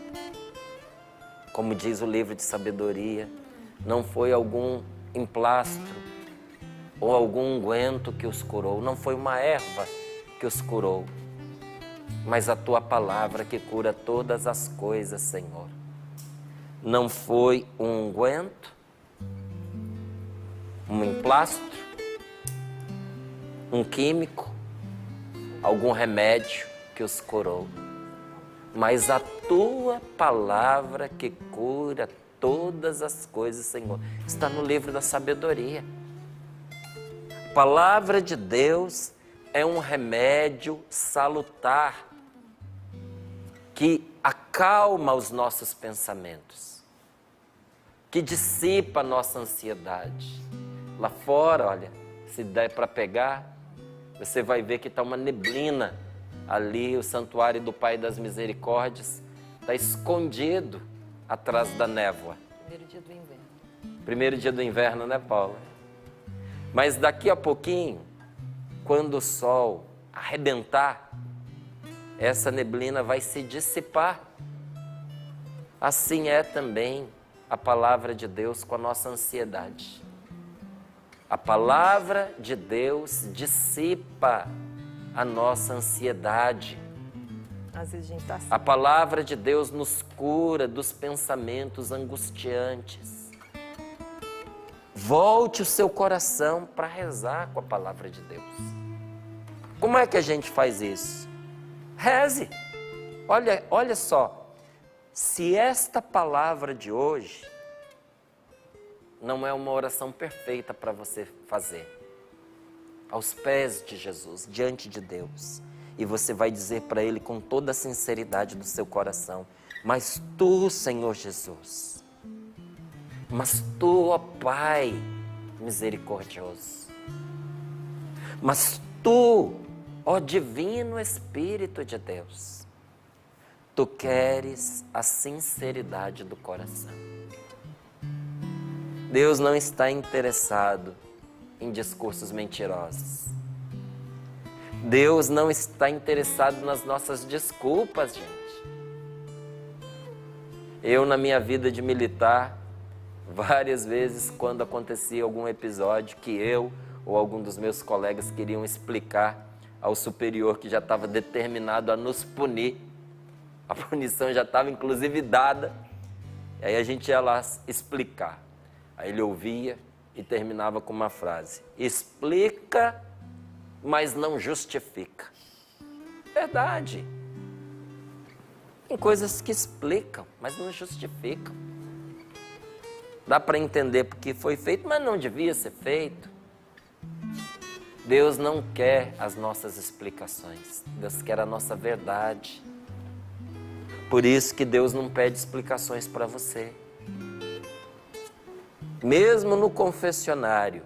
[SPEAKER 1] Como diz o livro de sabedoria, não foi algum emplastro ou algum unguento que os curou, não foi uma erva que os curou, mas a tua palavra que cura todas as coisas, Senhor. Não foi um unguento, um emplastro, um químico, algum remédio que os curou, mas a tua palavra que cura todas as coisas, Senhor. Está no livro da sabedoria. A palavra de Deus é um remédio salutar que acalma os nossos pensamentos, que dissipa a nossa ansiedade. Lá fora, olha, se der para pegar, você vai ver que está uma neblina ali, o santuário do Pai das Misericórdias está escondido atrás da névoa.
[SPEAKER 2] Primeiro dia do inverno.
[SPEAKER 1] Primeiro dia do inverno, né, Paula? Mas daqui a pouquinho, quando o sol arrebentar, essa neblina vai se dissipar. Assim é também a palavra de Deus com a nossa ansiedade. A palavra de Deus dissipa a nossa ansiedade.
[SPEAKER 2] Às vezes a gente está assim.
[SPEAKER 1] A palavra de Deus nos cura dos pensamentos angustiantes. Volte o seu coração para rezar com a palavra de Deus. Como é que a gente faz isso? Reze. Olha só, se esta palavra de hoje não é uma oração perfeita para você fazer, aos pés de Jesus, diante de Deus, e você vai dizer para Ele com toda a sinceridade do seu coração: mas Tu, Senhor Jesus, mas Tu, ó Pai misericordioso, mas Tu, ó Divino Espírito de Deus, Tu queres a sinceridade do coração. Deus não está interessado em discursos mentirosos. Deus não está interessado nas nossas desculpas, gente. Eu, na minha vida de militar, várias vezes, quando acontecia algum episódio que eu ou algum dos meus colegas queriam explicar ao superior que já estava determinado a nos punir, a punição já estava inclusive dada, e aí a gente ia lá explicar. Aí ele ouvia e terminava com uma frase: explica, mas não justifica. Verdade. Tem coisas que explicam, mas não justificam. Dá para entender porque foi feito, mas não devia ser feito. Deus não quer as nossas explicações. Deus quer a nossa verdade. Por isso que Deus não pede explicações para você. Mesmo no confessionário,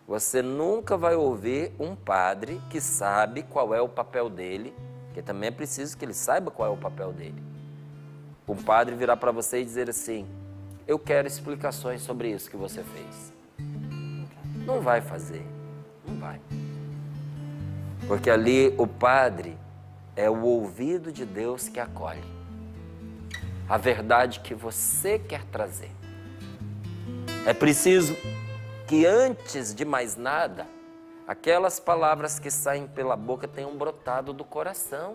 [SPEAKER 1] você nunca vai ouvir um padre que sabe qual é o papel dele, porque também é preciso que ele saiba qual é o papel dele. Um padre virar para você e dizer assim: eu quero explicações sobre isso que você fez. Não vai fazer, não vai. Porque ali o padre é o ouvido de Deus que acolhe a verdade que você quer trazer. É preciso que, antes de mais nada, aquelas palavras que saem pela boca tenham brotado do coração.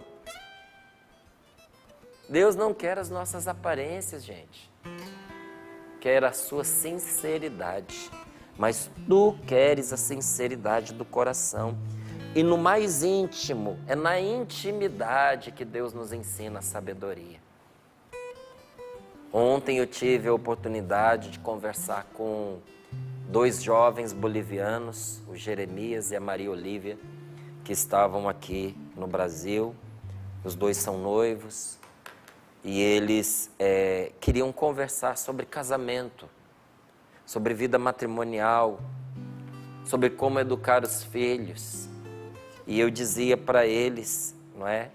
[SPEAKER 1] Deus não quer as nossas aparências, gente. Quer a sua sinceridade. Mas tu queres a sinceridade do coração. E no mais íntimo, é na intimidade que Deus nos ensina a sabedoria. Ontem eu tive a oportunidade de conversar com 2 jovens bolivianos, o Jeremias e a Maria Olívia, que estavam aqui no Brasil. Os 2 são noivos e eles queriam conversar sobre casamento, sobre vida matrimonial. sobre como educar os filhos. E eu dizia para eles, não é,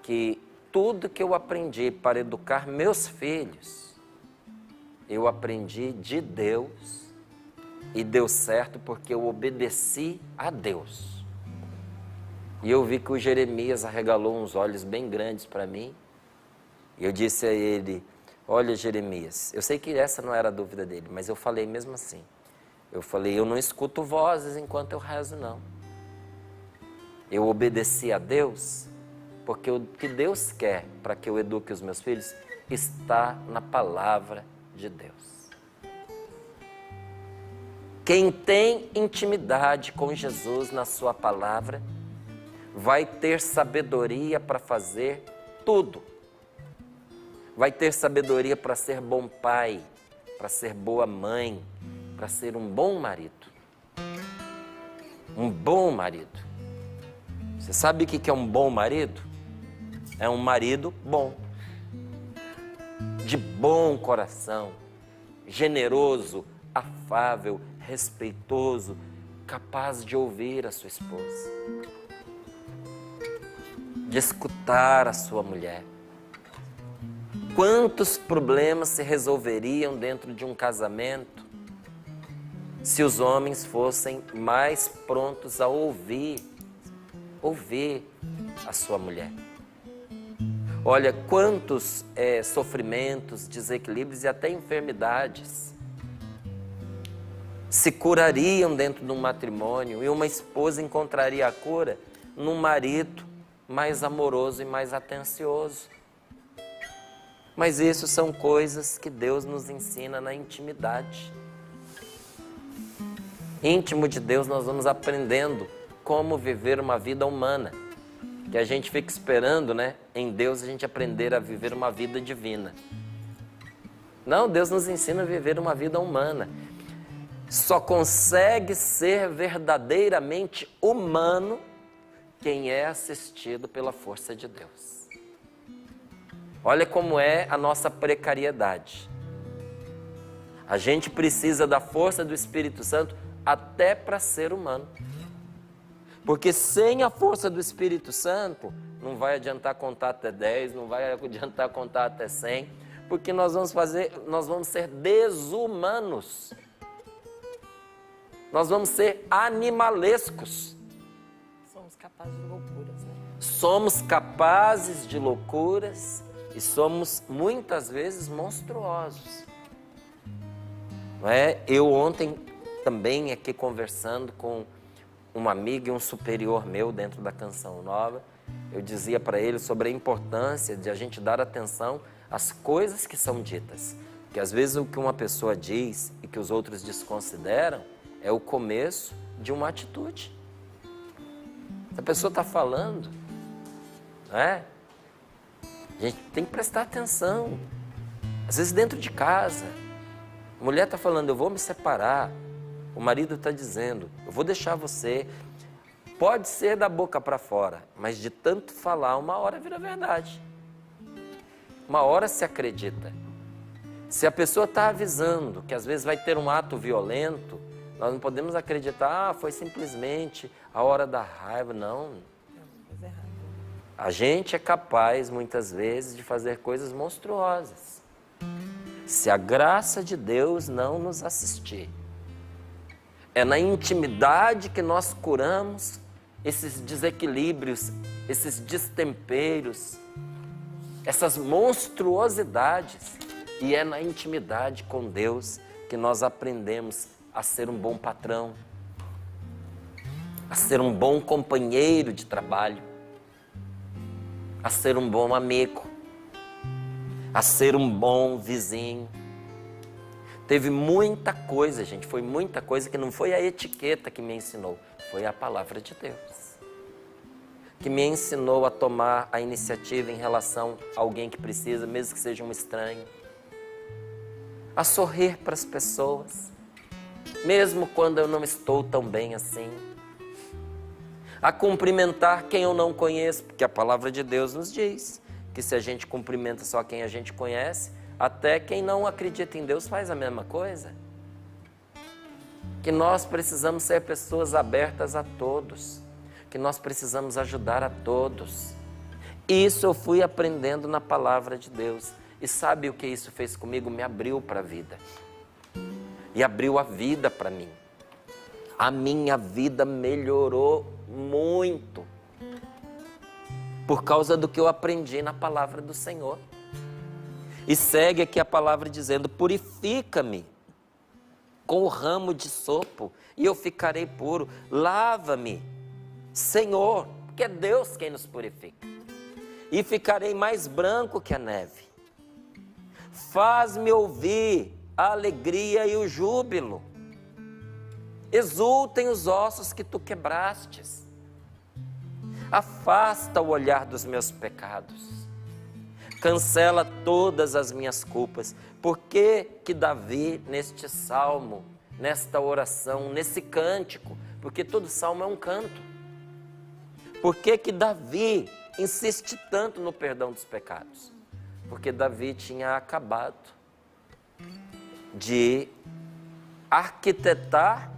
[SPEAKER 1] que tudo que eu aprendi para educar meus filhos, eu aprendi de Deus e deu certo porque eu obedeci a Deus. E eu vi que o Jeremias arregalou uns olhos bem grandes para mim. E eu disse a ele, olha Jeremias, eu sei que essa não era a dúvida dele, mas eu falei mesmo assim. Eu falei, eu não escuto vozes enquanto eu rezo, não. Eu obedeci a Deus, porque o que Deus quer para que eu eduque os meus filhos está na palavra de Deus. Quem tem intimidade com Jesus na sua palavra, vai ter sabedoria para fazer tudo. Vai ter sabedoria para ser bom pai, para ser boa mãe, para ser um bom marido. Um bom marido. Você sabe o que é um bom marido? É um marido bom, de bom coração, generoso, afável, respeitoso, capaz de ouvir a sua esposa, de escutar a sua mulher. Quantos problemas se resolveriam dentro de um casamento se os homens fossem mais prontos a ouvir a sua mulher? Olha, quantos sofrimentos, desequilíbrios e até enfermidades se curariam dentro de um matrimônio e uma esposa encontraria a cura num marido mais amoroso e mais atencioso. Mas isso são coisas que Deus nos ensina na intimidade. Íntimo de Deus, nós vamos aprendendo como viver uma vida humana. Que a gente fica esperando, né? Em Deus a gente aprender a viver uma vida divina. Não, Deus nos ensina a viver uma vida humana. Só consegue ser verdadeiramente humano quem é assistido pela força de Deus. Olha como é a nossa precariedade. A gente precisa da força do Espírito Santo até para ser humano. Porque sem a força do Espírito Santo, não vai adiantar contar até 10, não vai adiantar contar até 100, porque nós vamos ser desumanos. Nós vamos ser animalescos.
[SPEAKER 2] Somos capazes de loucuras, né?
[SPEAKER 1] Somos capazes de loucuras e somos muitas vezes monstruosos. Não é? Eu ontem também aqui conversando com um amigo e um superior meu dentro da Canção Nova, eu dizia para ele sobre a importância de a gente dar atenção às coisas que são ditas. Porque às vezes o que uma pessoa diz e que os outros desconsideram é o começo de uma atitude. Se a pessoa está falando, não é? A gente tem que prestar atenção. Às vezes dentro de casa, a mulher está falando, eu vou me separar. O marido está dizendo, eu vou deixar você. Pode ser da boca para fora, mas de tanto falar, uma hora vira verdade. Uma hora se acredita. Se a pessoa está avisando que às vezes vai ter um ato violento, nós não podemos acreditar, foi simplesmente a hora da raiva. Não. A gente é capaz, muitas vezes, de fazer coisas monstruosas. Se a graça de Deus não nos assistir. É na intimidade que nós curamos esses desequilíbrios, esses destemperos, essas monstruosidades. E é na intimidade com Deus que nós aprendemos a ser um bom patrão, a ser um bom companheiro de trabalho, a ser um bom amigo, a ser um bom vizinho. Teve muita coisa, gente, foi muita coisa que não foi a etiqueta que me ensinou, foi a palavra de Deus. Que me ensinou a tomar a iniciativa em relação a alguém que precisa, mesmo que seja um estranho. A sorrir para as pessoas, mesmo quando eu não estou tão bem assim. A cumprimentar quem eu não conheço, porque a palavra de Deus nos diz que se a gente cumprimenta só quem a gente conhece, até quem não acredita em Deus faz a mesma coisa. que nós precisamos ser pessoas abertas a todos, que nós precisamos ajudar a todos. Isso eu fui aprendendo na palavra de Deus. E sabe o que isso fez comigo? Me abriu para a vida. E abriu a vida para mim. A minha vida melhorou muito por causa do que eu aprendi na palavra do Senhor. E segue aqui a palavra dizendo: purifica-me com o ramo de sopo e eu ficarei puro. Lava-me, Senhor, porque é Deus quem nos purifica, e ficarei mais branco que a neve. Faz-me ouvir a alegria e o júbilo. Exultem os ossos que tu quebrastes. Afasta o olhar dos meus pecados. Cancela todas as minhas culpas. Por que Davi, neste salmo, nesta oração, nesse cântico, porque todo salmo é um canto, por que Davi insiste tanto no perdão dos pecados? Porque Davi tinha acabado de arquitetar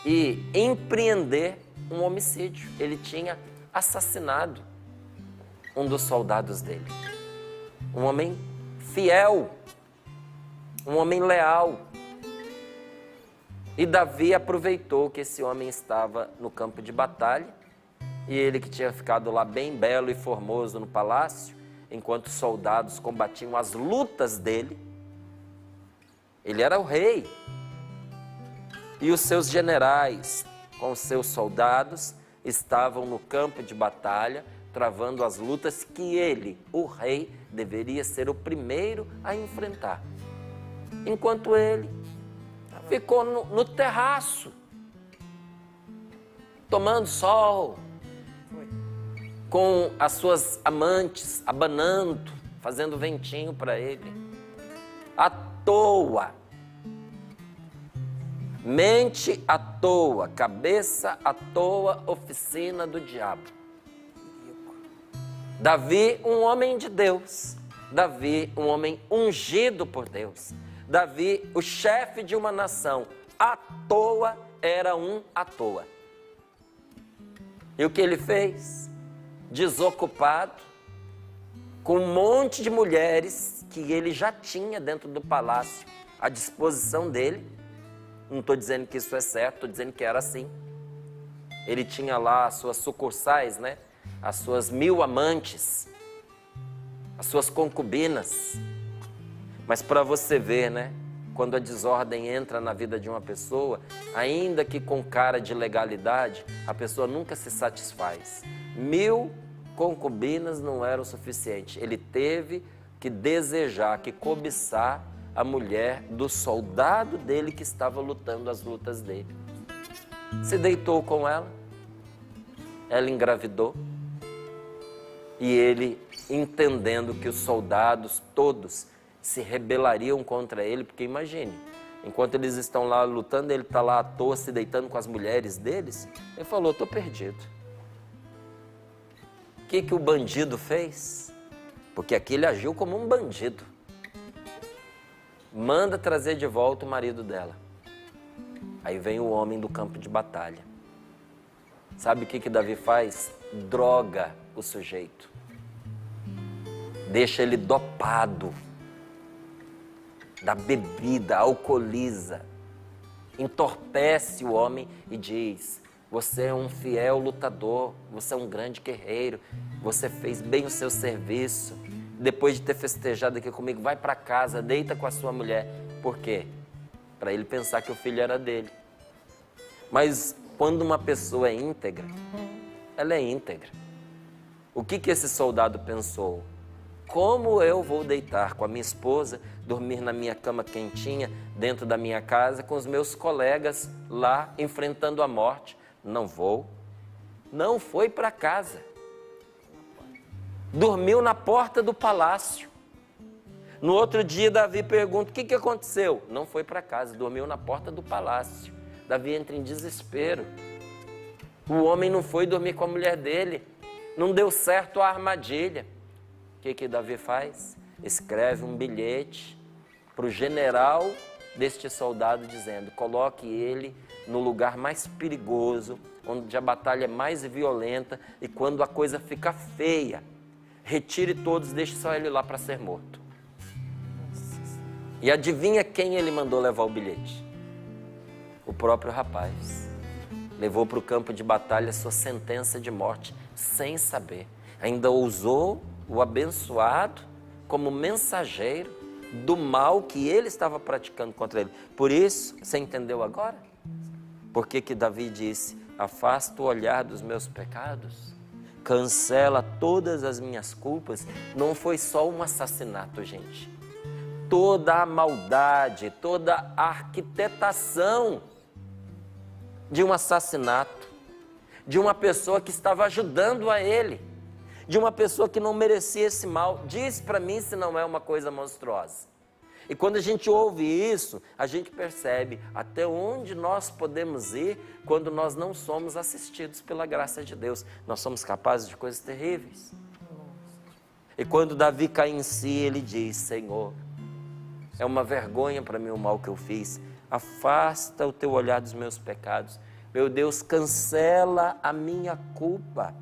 [SPEAKER 1] e empreender um homicídio. Ele tinha assassinado um dos soldados dele. Um homem fiel, um homem leal. E Davi aproveitou que esse homem estava no campo de batalha, e ele que tinha ficado lá bem belo e formoso no palácio, enquanto os soldados combatiam as lutas dele. Ele era o rei. E os seus generais, com os seus soldados, estavam no campo de batalha, travando as lutas que ele, o rei, deveria ser o primeiro a enfrentar. Enquanto ele ficou no terraço, tomando sol, com as suas amantes, abanando, fazendo ventinho para ele, à toa. Mente à toa, cabeça à toa, oficina do diabo. Davi, um homem de Deus. Davi, um homem ungido por Deus. Davi, o chefe de uma nação. À toa, era um à toa. E o que ele fez? Desocupado, com um monte de mulheres que ele já tinha dentro do palácio à disposição dele. Não estou dizendo que isso é certo, estou dizendo que era assim. Ele tinha lá as suas sucursais, né? As suas 1000 amantes, as suas concubinas. Mas para você ver, né? Quando a desordem entra na vida de uma pessoa, ainda que com cara de legalidade, a pessoa nunca se satisfaz. 1000 concubinas não eram o suficiente. Ele teve que desejar, que cobiçar a mulher do soldado dele que estava lutando as lutas dele. Se deitou com ela, ela engravidou, e ele, entendendo que os soldados todos se rebelariam contra ele, porque imagine, enquanto eles estão lá lutando, ele está lá à toa se deitando com as mulheres deles, ele falou: estou perdido. O que o bandido fez? Porque aqui ele agiu como um bandido. Manda trazer de volta o marido dela. Aí vem o homem do campo de batalha. Sabe o que Davi faz? Droga o sujeito. Deixa ele dopado da bebida, alcooliza. Entorpece o homem e diz: você é um fiel lutador, você é um grande guerreiro, você fez bem o seu serviço. Depois de ter festejado aqui comigo, vai para casa, deita com a sua mulher. Por quê? Para ele pensar que o filho era dele. Mas quando uma pessoa é íntegra, ela é íntegra. O que esse soldado pensou? Como eu vou deitar com a minha esposa, dormir na minha cama quentinha, dentro da minha casa, com os meus colegas lá enfrentando a morte? Não vou. Não foi para casa. Dormiu na porta do palácio. No outro dia, Davi pergunta: o que aconteceu? Não foi para casa, dormiu na porta do palácio. Davi entra em desespero. O homem não foi dormir com a mulher dele. Não deu certo a armadilha. O que Davi faz? Escreve um bilhete para o general deste soldado, dizendo: coloque ele no lugar mais perigoso, onde a batalha é mais violenta, e quando a coisa fica feia, retire todos, deixe só ele lá para ser morto. E adivinha quem ele mandou levar o bilhete? O próprio rapaz. Levou para o campo de batalha sua sentença de morte, sem saber. Ainda usou o abençoado como mensageiro do mal que ele estava praticando contra ele. Por isso, você entendeu agora? Por que Davi disse: afasta o olhar dos meus pecados, cancela todas as minhas culpas? Não foi só um assassinato, gente. Toda a maldade, toda a arquitetação de um assassinato, de uma pessoa que estava ajudando a ele, de uma pessoa que não merecia esse mal. Diz para mim se não é uma coisa monstruosa. E quando a gente ouve isso, a gente percebe até onde nós podemos ir quando nós não somos assistidos pela graça de Deus. Nós somos capazes de coisas terríveis. E quando Davi cai em si, ele diz: Senhor, é uma vergonha para mim o mal que eu fiz. Afasta o teu olhar dos meus pecados. Meu Deus, cancela a minha culpa.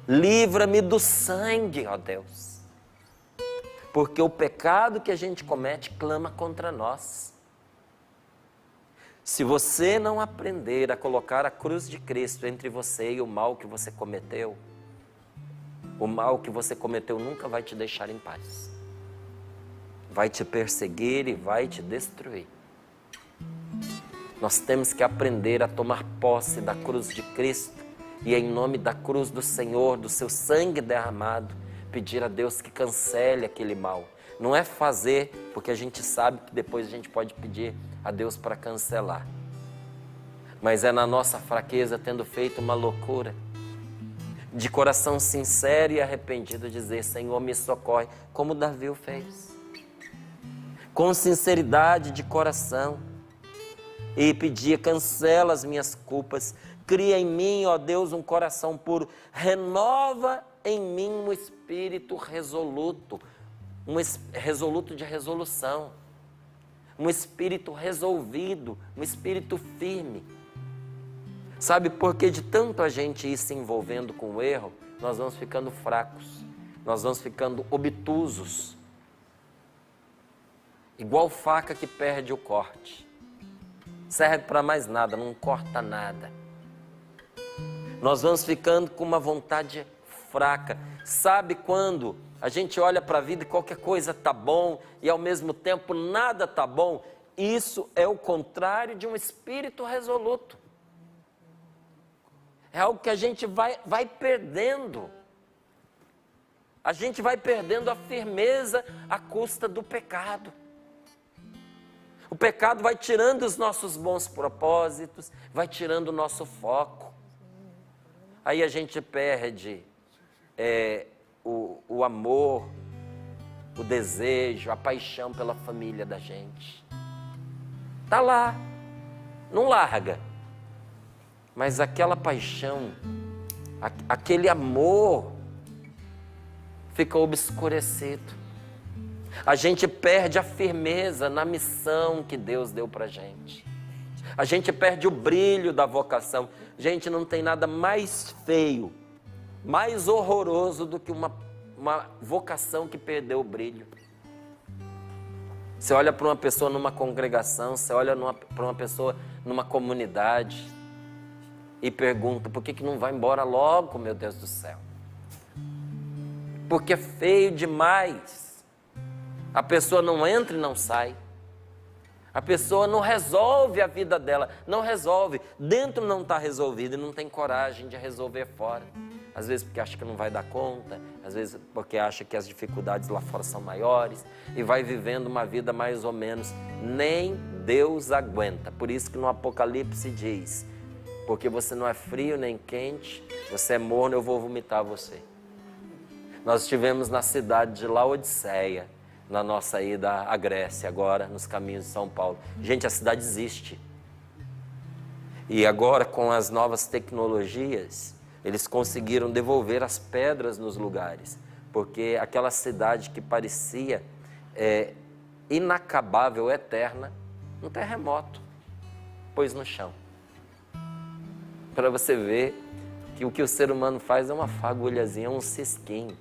[SPEAKER 1] Livra-me do sangue, ó Deus. Porque o pecado que a gente comete clama contra nós. Se você não aprender a colocar a cruz de Cristo entre você e o mal que você cometeu, o mal que você cometeu nunca vai te deixar em paz. Vai te perseguir e vai te destruir. Nós temos que aprender a tomar posse da cruz de Cristo e, em nome da cruz do Senhor, do seu sangue derramado, pedir a Deus que cancele aquele mal. Não é fazer, porque a gente sabe que depois a gente pode pedir a Deus para cancelar. Mas é na nossa fraqueza, tendo feito uma loucura, de coração sincero e arrependido, dizer: Senhor, me socorre, como Davi o fez. Com sinceridade de coração, e pedia: cancela as minhas culpas, cria em mim, ó Deus, um coração puro, renova em mim um espírito resoluto, resoluto de resolução, um espírito resolvido, um espírito firme. Sabe, porque de tanto a gente ir se envolvendo com o erro, nós vamos ficando fracos, nós vamos ficando obtusos, igual faca que perde o corte. Serve para mais nada, não corta nada. Nós vamos ficando com uma vontade fraca. Sabe quando a gente olha para a vida e qualquer coisa tá bom e ao mesmo tempo nada tá bom? Isso é o contrário de um espírito resoluto. É algo que a gente vai perdendo. A gente vai perdendo a firmeza à custa do pecado. O pecado vai tirando os nossos bons propósitos, vai tirando o nosso foco. Aí a gente perde o amor, o desejo, a paixão pela família da gente. Está lá, não larga. Mas aquela paixão, aquele amor fica obscurecido. A gente perde a firmeza na missão que Deus deu para a gente. A gente perde o brilho da vocação. Gente, não tem nada mais feio, mais horroroso do que uma vocação que perdeu o brilho. Você olha para uma pessoa numa congregação, você olha para uma pessoa numa comunidade e pergunta: por que não vai embora logo, meu Deus do céu? Porque é feio demais. A pessoa não entra e não sai. A pessoa não resolve a vida dela, não resolve. Dentro não está resolvido e não tem coragem de resolver fora. Às vezes porque acha que não vai dar conta, às vezes porque acha que as dificuldades lá fora são maiores e vai vivendo uma vida mais ou menos. Nem Deus aguenta. Por isso que no Apocalipse diz: porque você não é frio nem quente, você é morno, eu vou vomitar você. Nós estivemos na cidade de Laodiceia, na nossa ida à Grécia, agora nos caminhos de São Paulo. Gente, a cidade existe. E agora, com as novas tecnologias, eles conseguiram devolver as pedras nos lugares, porque aquela cidade que parecia inacabável, eterna, um terremoto pôs no chão. Para você ver que o que o ser humano faz é uma fagulhazinha, é um cisquinho.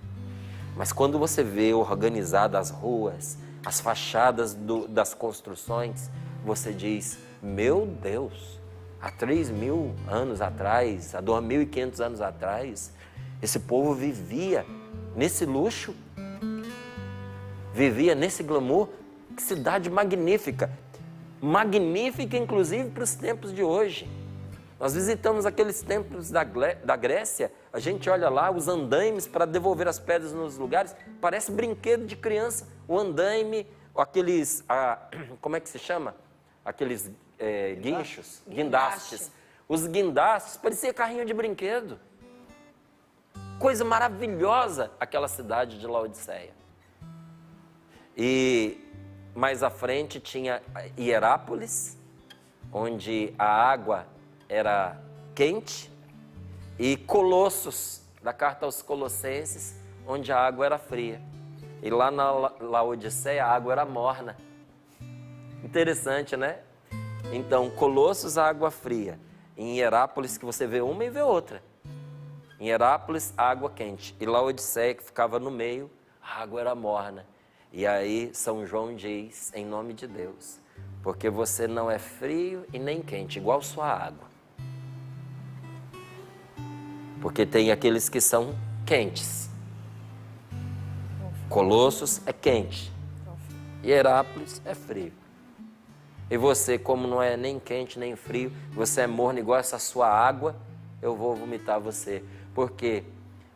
[SPEAKER 1] Mas quando você vê organizadas as ruas, as fachadas das construções, você diz, meu Deus, há 3.000 anos atrás, há 2.500 anos atrás, esse povo vivia nesse luxo, vivia nesse glamour. Que cidade magnífica, magnífica inclusive para os tempos de hoje. Nós visitamos aqueles templos da Grécia, a gente olha lá os andaimes para devolver as pedras nos lugares, parece brinquedo de criança. O andaime, aqueles, como é que se chama? Aqueles guinchos, guindastes. Os guindastes, parecia carrinho de brinquedo. Coisa maravilhosa aquela cidade de Laodiceia. E mais à frente tinha Hierápolis, onde a água era quente, e Colossos, da carta aos Colossenses, onde a água era fria. E lá na Laodiceia a água era morna. Interessante, né? Então, Colossos, a água fria. Em Hierápolis, que você vê uma e vê outra. Em Hierápolis, a água quente. E Laodiceia, que ficava no meio, a água era morna. E aí São João diz, em nome de Deus, porque você não é frio e nem quente, igual sua água. Porque tem aqueles que são quentes. Colossos é quente. E Hierápolis é frio. E você, como não é nem quente nem frio, você é morno igual essa sua água, eu vou vomitar você. Por quê?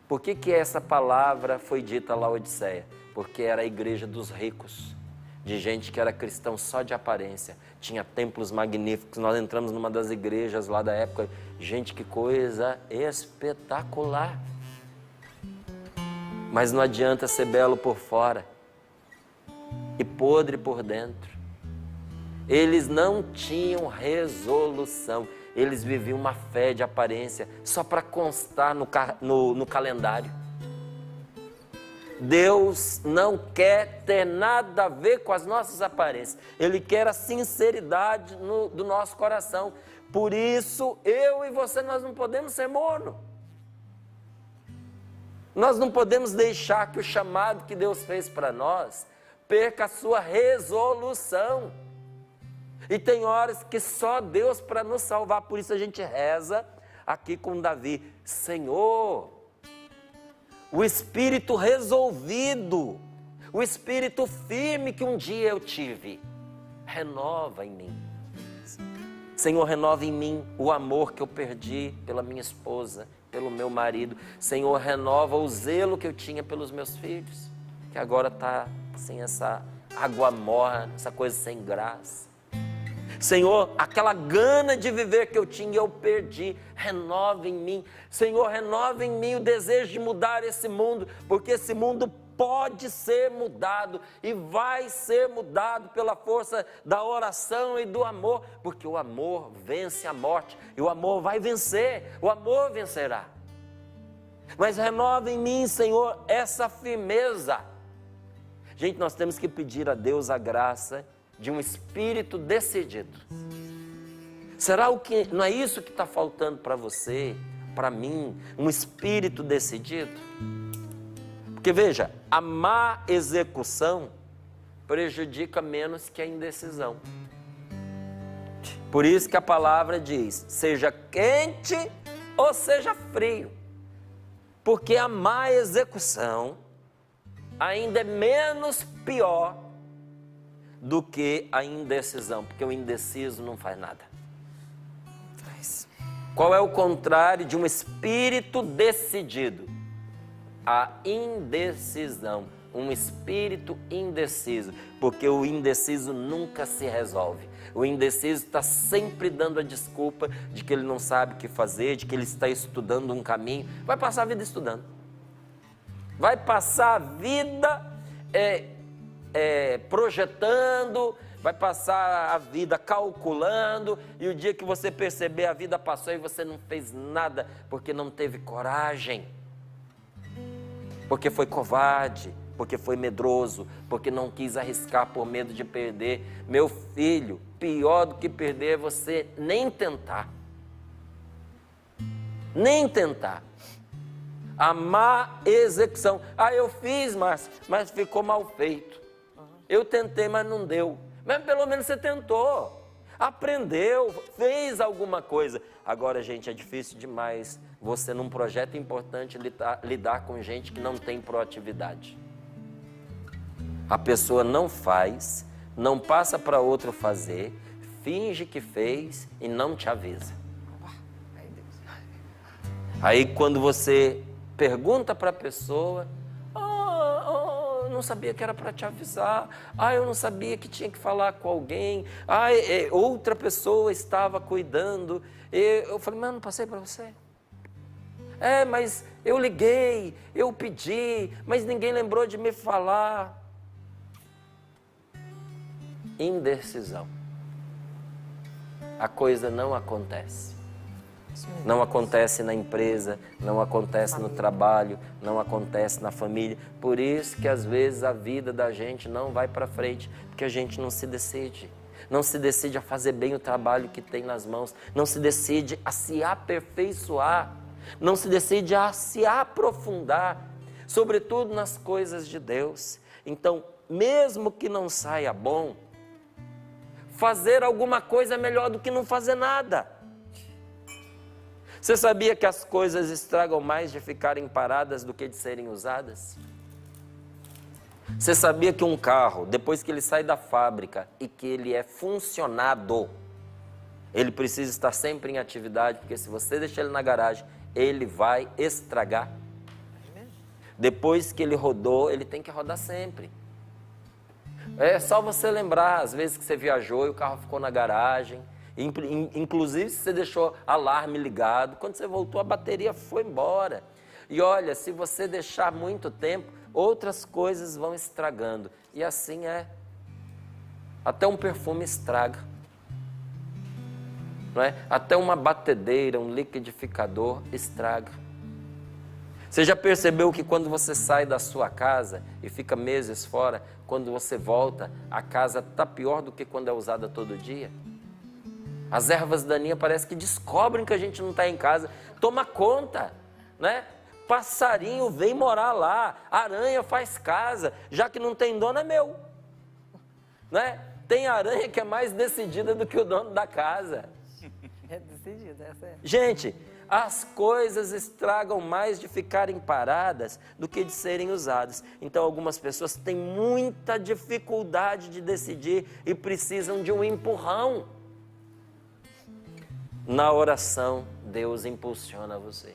[SPEAKER 1] Por que essa palavra foi dita a Laodiceia? Porque era a igreja dos ricos, de gente que era cristão só de aparência. Tinha templos magníficos. Nós entramos numa das igrejas lá da época. Gente, que coisa espetacular. Mas não adianta ser belo por fora e podre por dentro. Eles não tinham resolução. Eles viviam uma fé de aparência só para constar no calendário. Deus não quer ter nada a ver com as nossas aparências. Ele quer a sinceridade do nosso coração. Por isso, eu e você, nós não podemos ser morno. Nós não podemos deixar que o chamado que Deus fez para nós perca a sua resolução. E tem horas que só Deus para nos salvar. Por isso a gente reza aqui com Davi. Senhor, o espírito resolvido, o espírito firme que um dia eu tive, renova em mim. Senhor, renova em mim o amor que eu perdi pela minha esposa, pelo meu marido. Senhor, renova o zelo que eu tinha pelos meus filhos, que agora está sem essa água morna, essa coisa sem graça. Senhor, aquela gana de viver que eu tinha, eu perdi. Renova em mim. Senhor, renova em mim o desejo de mudar esse mundo, porque esse mundo pode ser mudado e vai ser mudado pela força da oração e do amor, porque o amor vence a morte e o amor vai vencer, o amor vencerá. Mas renova em mim, Senhor, essa firmeza. Gente, nós temos que pedir a Deus a graça de um espírito decidido. Será não é isso que está faltando para você, para mim, um espírito decidido? Porque veja, a má execução prejudica menos que a indecisão. Por isso que a palavra diz, seja quente ou seja frio. Porque a má execução ainda é menos pior do que a indecisão, porque o indeciso não faz nada. Qual é o contrário de um espírito decidido? A indecisão, um espírito indeciso, porque o indeciso nunca se resolve. O indeciso está sempre dando a desculpa de que ele não sabe o que fazer, de que ele está estudando um caminho. Vai passar a vida estudando. Vai passar a vida projetando, vai passar a vida calculando, e o dia que você perceber, a vida passou e você não fez nada, porque não teve coragem, porque foi covarde, porque foi medroso, porque não quis arriscar por medo de perder. Meu filho, pior do que perder é você nem tentar. Nem tentar. A má execução. Ah, eu fiz, mas ficou mal feito. Eu tentei, mas não deu. Mas pelo menos você tentou. Aprendeu, fez alguma coisa. Agora, gente, é difícil demais você, num projeto importante, lidar com gente que não tem proatividade. A pessoa não faz, não passa para outro fazer, finge que fez e não te avisa. Aí, quando você pergunta para a pessoa, eu não sabia que era para te avisar, eu não sabia que tinha que falar com alguém, outra pessoa estava cuidando, eu falei, mas eu não passei para você? Mas eu liguei, eu pedi, mas ninguém lembrou de me falar. Indecisão. A coisa não acontece. Não acontece na empresa, não acontece no trabalho, não acontece na família. Por isso que às vezes a vida da gente não vai para frente, porque a gente não se decide. Não se decide a fazer bem o trabalho que tem nas mãos, não se decide a se aperfeiçoar, não se decide a se aprofundar, sobretudo nas coisas de Deus. Então, mesmo que não saia bom, fazer alguma coisa é melhor do que não fazer nada. Você sabia que as coisas estragam mais de ficarem paradas do que de serem usadas? Você sabia que um carro, depois que ele sai da fábrica e que ele é funcionado, ele precisa estar sempre em atividade, porque se você deixar ele na garagem, ele vai estragar. Depois que ele rodou, ele tem que rodar sempre. É só você lembrar, às vezes que você viajou e o carro ficou na garagem, inclusive se você deixou alarme ligado, quando você voltou a bateria foi embora. E olha, se você deixar muito tempo, outras coisas vão estragando. E assim é. Até um perfume estraga. Não é? Até uma batedeira, um liquidificador estraga. Você já percebeu que quando você sai da sua casa e fica meses fora, quando você volta, a casa está pior do que quando é usada todo dia? As ervas daninhas parece que descobrem que a gente não está em casa. Toma conta, né? Passarinho vem morar lá, aranha faz casa, já que não tem dono é meu. Né? Tem aranha que é mais decidida do que o dono da casa.
[SPEAKER 2] É decidida, essa é.
[SPEAKER 1] Gente, as coisas estragam mais de ficarem paradas do que de serem usadas. Então, algumas pessoas têm muita dificuldade de decidir e precisam de um empurrão. Na oração, Deus impulsiona você.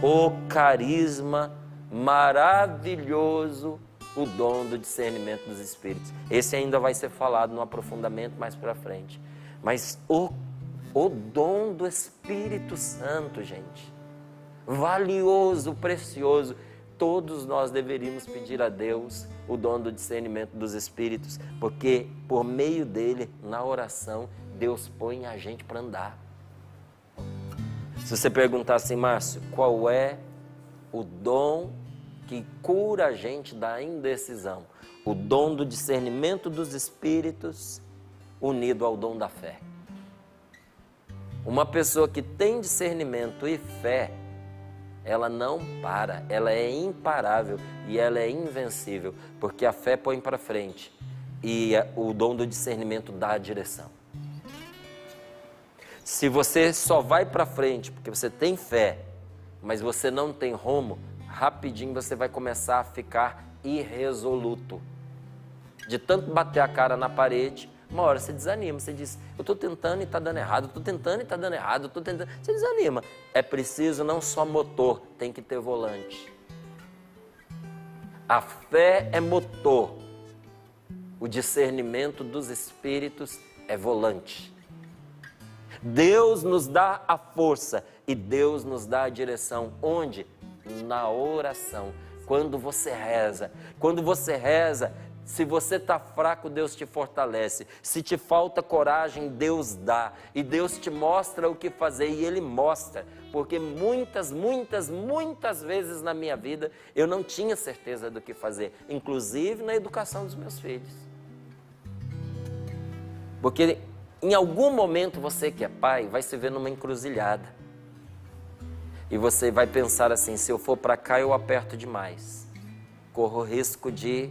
[SPEAKER 1] O carisma maravilhoso, o dom do discernimento dos espíritos. Esse ainda vai ser falado no aprofundamento mais para frente. Mas o dom do Espírito Santo, gente, valioso, precioso. Todos nós deveríamos pedir a Deus o dom do discernimento dos espíritos, porque por meio dele, na oração, Deus põe a gente para andar. Se você perguntar assim, Márcio, qual é o dom que cura a gente da indecisão? O dom do discernimento dos espíritos unido ao dom da fé. Uma pessoa que tem discernimento e fé, ela não para, ela é imparável e ela é invencível, porque a fé põe para frente e o dom do discernimento dá a direção. Se você só vai para frente porque você tem fé, mas você não tem rumo, rapidinho você vai começar a ficar irresoluto. De tanto bater a cara na parede, uma hora você desanima, você diz, eu estou tentando e está dando errado, eu estou tentando e está dando errado, eu estou tentando... Você desanima. É preciso não só motor, tem que ter volante. A fé é motor. O discernimento dos espíritos é volante. Deus nos dá a força e Deus nos dá a direção. Onde? Na oração. Quando você reza, Se você está fraco, Deus te fortalece. Se te falta coragem, Deus dá. E Deus te mostra o que fazer, e Ele mostra. Porque muitas vezes na minha vida, eu não tinha certeza do que fazer. Inclusive na educação dos meus filhos. Porque em algum momento você que é pai, vai se ver numa encruzilhada. E você vai pensar assim, se eu for para cá, eu aperto demais. Corro o risco de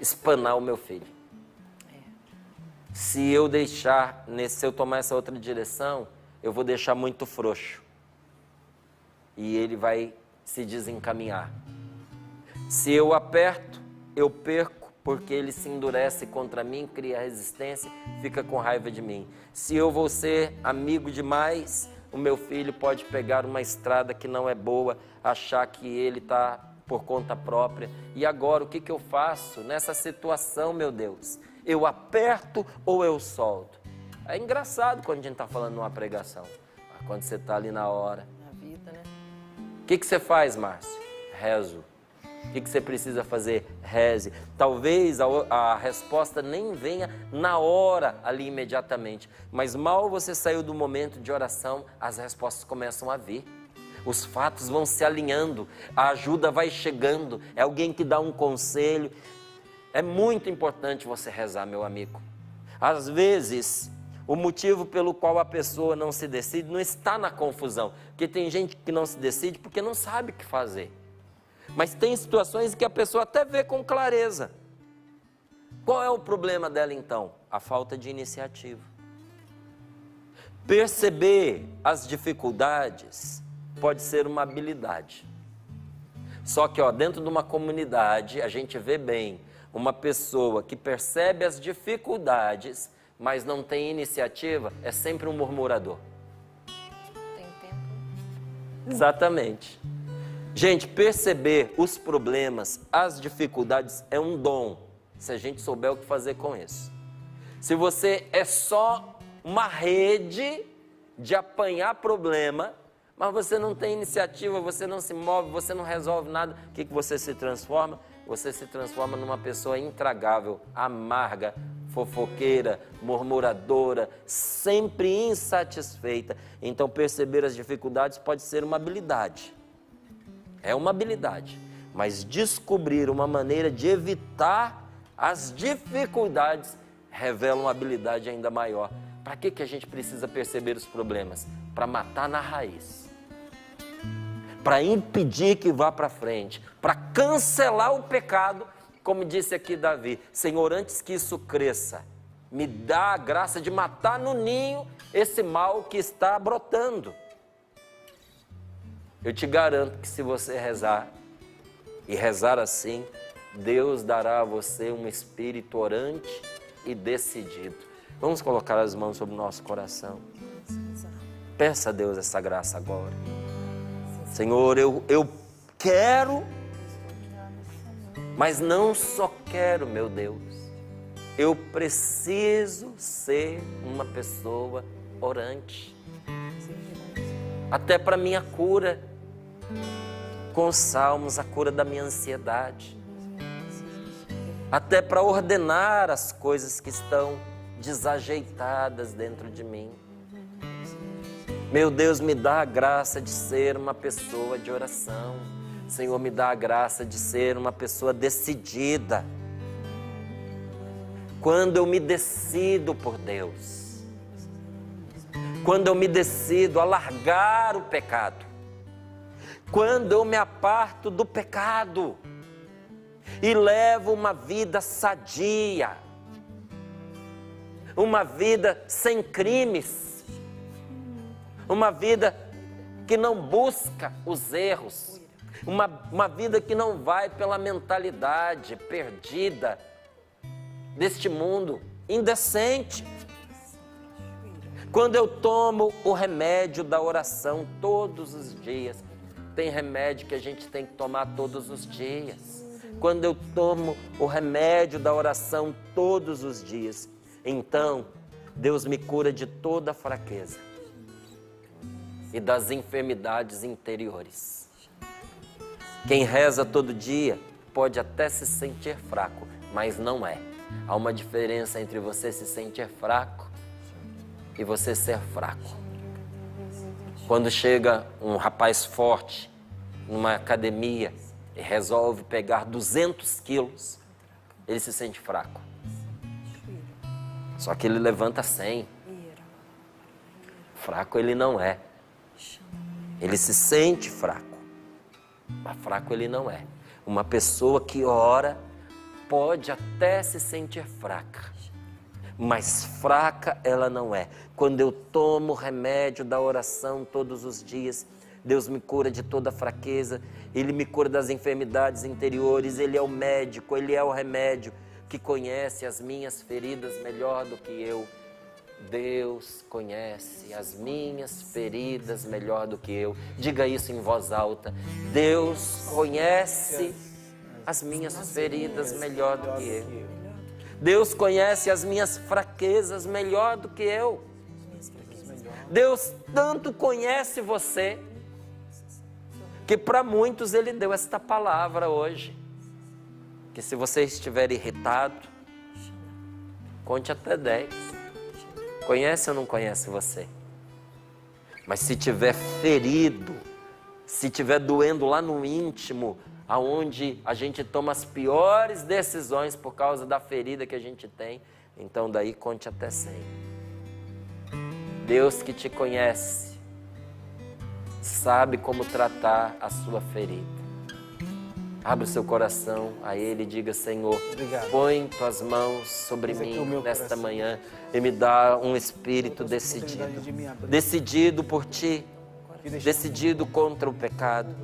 [SPEAKER 1] espanar o meu filho. Se eu se eu tomar essa outra direção, eu vou deixar muito frouxo. E ele vai se desencaminhar. Se eu aperto, eu perco, porque ele se endurece contra mim, cria resistência, fica com raiva de mim. Se eu vou ser amigo demais, o meu filho pode pegar uma estrada que não é boa, achar que ele está por conta própria. E agora, o que eu faço nessa situação, meu Deus? Eu aperto ou eu solto? É engraçado quando a gente está falando numa pregação. Quando você está ali na hora.
[SPEAKER 2] Na vida, né?
[SPEAKER 1] O que você faz, Márcio? Rezo. O que você precisa fazer? Reze. Talvez a resposta nem venha na hora, ali imediatamente. Mas mal você saiu do momento de oração, as respostas começam a vir. Os fatos vão se alinhando, a ajuda vai chegando, é alguém que dá um conselho. É muito importante você rezar, meu amigo. Às vezes, o motivo pelo qual a pessoa não se decide não está na confusão. Porque tem gente que não se decide porque não sabe o que fazer. Mas tem situações que a pessoa até vê com clareza. Qual é o problema dela então? A falta de iniciativa. Perceber as dificuldades pode ser uma habilidade. Só que dentro de uma comunidade, a gente vê bem uma pessoa que percebe as dificuldades, mas não tem iniciativa, é sempre um murmurador.
[SPEAKER 2] Tem tempo.
[SPEAKER 1] Exatamente. Gente, perceber os problemas, as dificuldades é um dom, se a gente souber o que fazer com isso. Se você é só uma rede de apanhar problema, mas você não tem iniciativa, você não se move, você não resolve nada, o que você se transforma? Você se transforma numa pessoa intragável, amarga, fofoqueira, murmuradora, sempre insatisfeita. Então, perceber as dificuldades pode ser uma habilidade. É uma habilidade. Mas descobrir uma maneira de evitar as dificuldades revela uma habilidade ainda maior. Para que a gente precisa perceber os problemas? Para matar na raiz. Para impedir que vá para frente. Para cancelar o pecado, como disse aqui Davi. Senhor, antes que isso cresça, me dá a graça de matar no ninho esse mal que está brotando. Eu te garanto que se você rezar, e rezar assim, Deus dará a você um espírito orante e decidido. Vamos colocar as mãos sobre o nosso coração. Peça a Deus essa graça agora. Senhor, eu quero, mas não só quero, meu Deus. Eu preciso ser uma pessoa orante. Até para minha cura. Com os salmos, a cura da minha ansiedade. Até para ordenar as coisas que estão desajeitadas dentro de mim. Meu Deus, me dá a graça de ser uma pessoa de oração. Senhor, me dá a graça de ser uma pessoa decidida. Quando eu me decido por Deus, quando eu me decido a largar o pecado, quando eu me aparto do pecado e levo uma vida sadia, uma vida sem crimes, uma vida que não busca os erros, uma vida que não vai pela mentalidade perdida deste mundo indecente. Quando eu tomo o remédio da oração todos os dias, tem remédio que a gente tem que tomar todos os dias. Quando eu tomo o remédio da oração todos os dias, então Deus me cura de toda a fraqueza e das enfermidades interiores. Quem reza todo dia pode até se sentir fraco, mas não é. Há uma diferença entre você se sentir fraco e você ser fraco. Quando chega um rapaz forte numa academia e resolve pegar 200 quilos, ele se sente fraco. Só que ele levanta 100. Fraco ele não é. Ele se sente fraco, mas fraco ele não é. Uma pessoa que ora pode até se sentir fraca, mas fraca ela não é. Quando eu tomo o remédio da oração todos os dias, Deus me cura de toda fraqueza, Ele me cura das enfermidades interiores, Ele é o médico, Ele é o remédio que conhece as minhas feridas melhor do que eu. Deus conhece as minhas feridas melhor do que eu. Diga isso em voz alta. Deus conhece as minhas feridas melhor do que eu. Deus conhece as minhas fraquezas melhor do que eu. Deus tanto conhece você que para muitos Ele deu esta palavra hoje. Que se você estiver irritado, conte até 10. Conhece ou não conhece você? Mas se tiver ferido, se tiver doendo lá no íntimo, aonde a gente toma as piores decisões por causa da ferida que a gente tem, então daí conte até 100. Deus que te conhece, sabe como tratar a sua ferida. Abre o seu coração a Ele e diga: Senhor,
[SPEAKER 5] obrigado.
[SPEAKER 1] Põe tuas mãos sobre mim nesta manhã e me dá um espírito decidido. Decidido por Ti, decidido contra o pecado.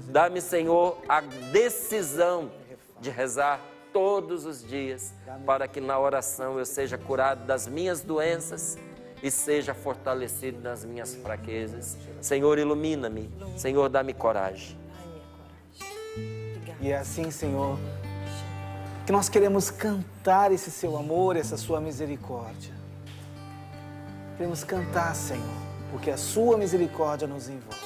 [SPEAKER 1] Dá-me, Senhor, a decisão de rezar todos os dias, para que na oração eu seja curado das minhas doenças e seja fortalecido nas minhas fraquezas. Senhor, ilumina-me. Senhor, dá-me coragem.
[SPEAKER 5] E é assim, Senhor, que nós queremos cantar esse seu amor, essa sua misericórdia. Queremos cantar, Senhor, porque a sua misericórdia nos envolve.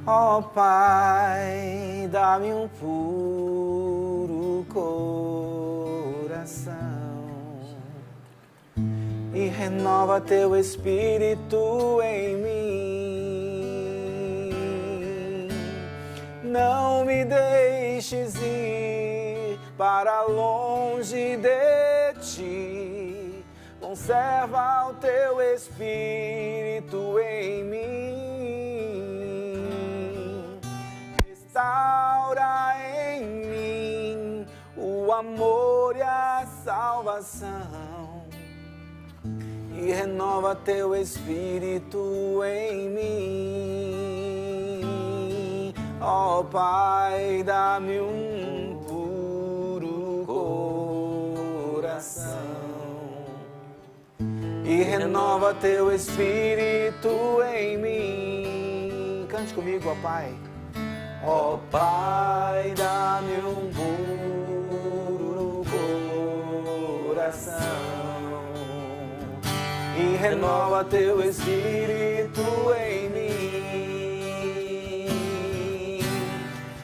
[SPEAKER 5] Ó Pai, dá-me um puro coração e renova teu Espírito em mim. Não me deixes ir para longe de Ti. Conserva o teu Espírito em mim. Restaura em mim o amor e a salvação. E renova teu Espírito em mim. Ó Pai, dá-me um puro coração e renova teu Espírito em mim. Cante comigo, ó Pai. Ó Pai, dá-me um puro coração e renova teu Espírito em mim.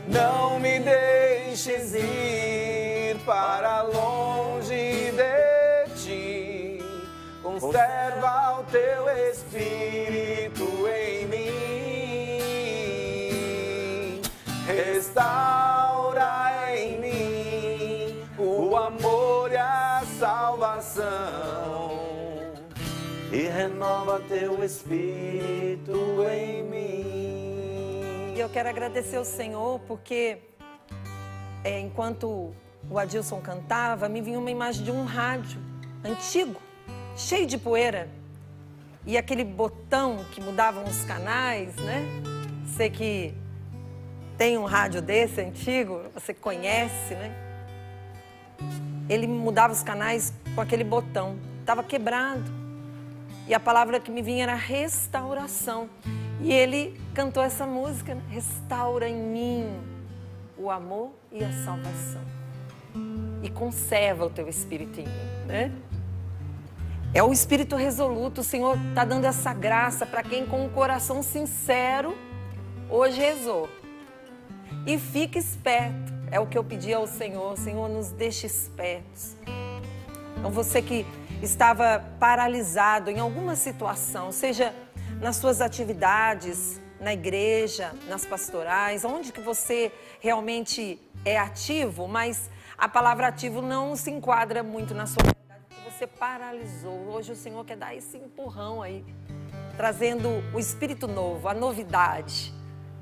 [SPEAKER 5] Não me deixes ir para longe de Ti. Conserva o teu Espírito em mim. Restaura em mim o amor e a salvação. E renova teu Espírito em mim.
[SPEAKER 2] E eu quero agradecer ao Senhor porque enquanto o Adilson cantava, me vinha uma imagem de um rádio antigo, cheio de poeira. E aquele botão que mudava os canais, né? Você que tem um rádio desse antigo, você conhece, né? Ele mudava os canais com aquele botão. Estava quebrado. E a palavra que me vinha era restauração. E ele cantou essa música, né? Restaura em mim o amor e a salvação. E conserva o teu espírito em mim, né? É o espírito resoluto. O Senhor está dando essa graça para quem com um coração sincero hoje rezou. E fica esperto, É o que eu pedi ao Senhor. Senhor, nos deixe espertos. Então, você que estava paralisado em alguma situação, seja nas suas atividades, na igreja, nas pastorais, onde que você realmente é ativo, mas a palavra ativo não se enquadra muito na sua realidade, porque você paralisou. Hoje o Senhor quer dar esse empurrão aí, trazendo o espírito novo, a novidade.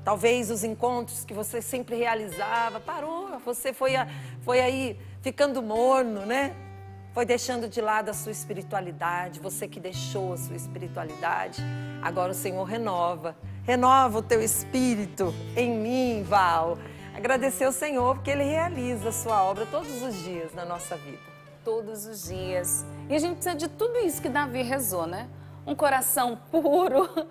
[SPEAKER 2] Talvez os encontros que você sempre realizava, parou, você foi aí ficando morno, né? Foi deixando de lado a sua espiritualidade, você que deixou a sua espiritualidade, agora o Senhor renova o teu espírito em mim, Val. Agradecer ao Senhor porque Ele realiza a sua obra todos os dias na nossa vida.
[SPEAKER 3] Todos os dias. E a gente precisa de tudo isso que Davi rezou, né? Um coração puro,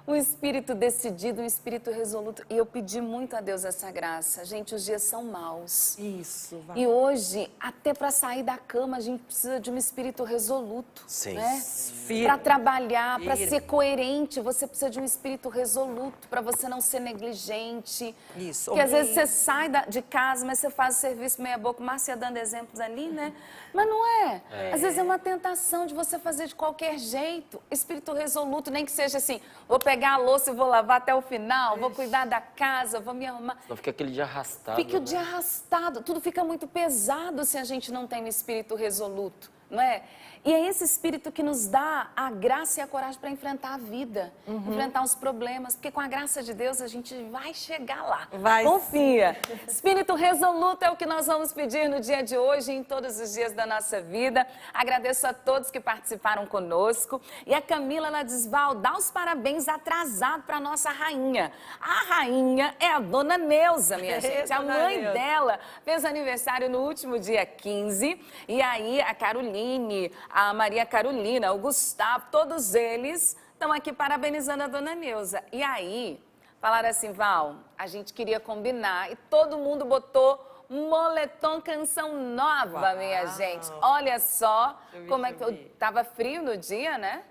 [SPEAKER 3] um espírito decidido, um espírito resoluto. E eu pedi muito a Deus essa graça. Gente, os dias são maus.
[SPEAKER 2] Isso, Val.
[SPEAKER 3] E hoje, até para sair da cama, a gente precisa de um espírito resoluto.
[SPEAKER 1] Sim.
[SPEAKER 3] Né?
[SPEAKER 2] Firme.
[SPEAKER 3] Para trabalhar, para
[SPEAKER 2] Firme.
[SPEAKER 3] ser coerente, você precisa de um espírito resoluto, para você não ser negligente.
[SPEAKER 2] Isso.
[SPEAKER 3] Porque às vezes você sai de casa, mas você faz o serviço meia boca, Márcia dando exemplos ali, né? Mas não é. Às vezes é uma tentação de você fazer de qualquer jeito. Espírito resoluto, nem que seja assim, vou pegar a louça e vou lavar até o final, vou cuidar da casa, vou me arrumar.
[SPEAKER 1] Não fica aquele dia arrastado.
[SPEAKER 3] Fica o
[SPEAKER 1] né?
[SPEAKER 3] dia arrastado, tudo fica muito pesado se a gente não tem um espírito resoluto, não é? E é esse espírito que nos dá a graça e a coragem para enfrentar a vida, enfrentar os problemas, porque com a graça de Deus a gente vai chegar lá.
[SPEAKER 2] Vai.
[SPEAKER 3] Confia. Espírito resoluto é o que nós vamos pedir no dia de hoje e em todos os dias da nossa vida. Agradeço a todos que participaram conosco. E a Camila, ela diz, Val, dá os parabéns atrasado para nossa rainha. A rainha é a Dona Neuza, minha gente. A
[SPEAKER 2] Dona
[SPEAKER 3] mãe
[SPEAKER 2] Neuza.
[SPEAKER 3] dela fez aniversário no último dia 15. E aí a Caroline, a Maria Carolina, o Gustavo, todos eles estão aqui parabenizando a Dona Neuza. E aí, falaram assim, Val, a gente queria combinar e todo mundo botou moletom canção nova,
[SPEAKER 2] Uau.
[SPEAKER 3] minha gente. Olha só
[SPEAKER 2] Eu vi,
[SPEAKER 3] como é
[SPEAKER 2] eu
[SPEAKER 3] que...
[SPEAKER 2] vi.
[SPEAKER 3] Tava frio no dia, né?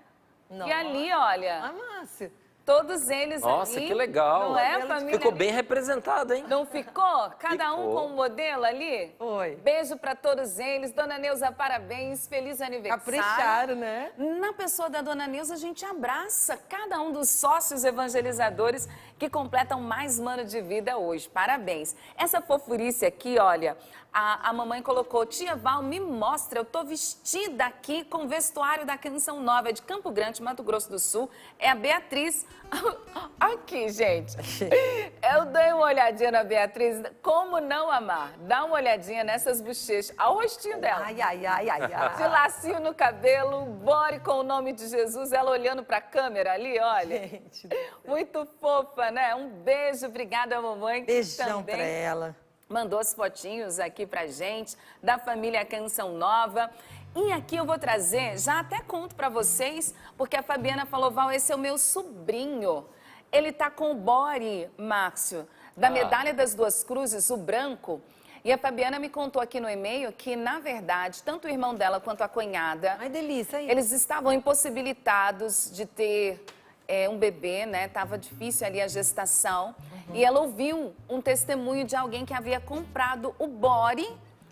[SPEAKER 2] Não.
[SPEAKER 3] E ali, olha,
[SPEAKER 2] Ah, Márcia.
[SPEAKER 3] todos eles
[SPEAKER 1] Nossa,
[SPEAKER 3] ali.
[SPEAKER 1] que legal.
[SPEAKER 3] Não é, família?
[SPEAKER 1] Ficou bem representado, hein?
[SPEAKER 3] Não ficou? Cada um
[SPEAKER 1] Ficou.
[SPEAKER 3] com um modelo ali?
[SPEAKER 2] Foi.
[SPEAKER 3] Beijo pra todos eles. Dona Neuza, parabéns. Feliz aniversário.
[SPEAKER 2] Capricharam, né?
[SPEAKER 3] Na pessoa da Dona Neuza, a gente abraça cada um dos sócios evangelizadores que completam mais um ano de vida hoje. Parabéns. Essa fofurice aqui, olha, a mamãe colocou, tia Val, me mostra, eu tô vestida aqui com o vestuário da Canção Nova, é de Campo Grande, Mato Grosso do Sul. É a Beatriz. Aqui, gente. Eu dei uma olhadinha na Beatriz. Como não amar? Dá uma olhadinha nessas bochechas. Olha o rostinho dela.
[SPEAKER 2] Ai, ai, ai, ai,
[SPEAKER 3] De
[SPEAKER 2] ai.
[SPEAKER 3] lacinho no cabelo, bore com o nome de Jesus, ela olhando pra câmera ali, olha.
[SPEAKER 2] Gente,
[SPEAKER 3] Muito fofa, né? Um beijo, obrigada, mamãe. que
[SPEAKER 2] beijão
[SPEAKER 3] também
[SPEAKER 2] pra ela.
[SPEAKER 3] mandou as fotinhos aqui pra gente, da família Canção Nova. E aqui eu vou trazer, já até conto pra vocês, porque a Fabiana falou, Val, esse é o meu sobrinho. Ele tá com o bore, Márcio, da Medalha das Duas Cruzes, o branco. E a Fabiana me contou aqui no e-mail que, na verdade, tanto o irmão dela quanto a cunhada,
[SPEAKER 2] Ai, delícia aí.
[SPEAKER 3] eles estavam impossibilitados de ter um bebê, né? Tava difícil ali a gestação. E ela ouviu um testemunho de alguém que havia comprado o bore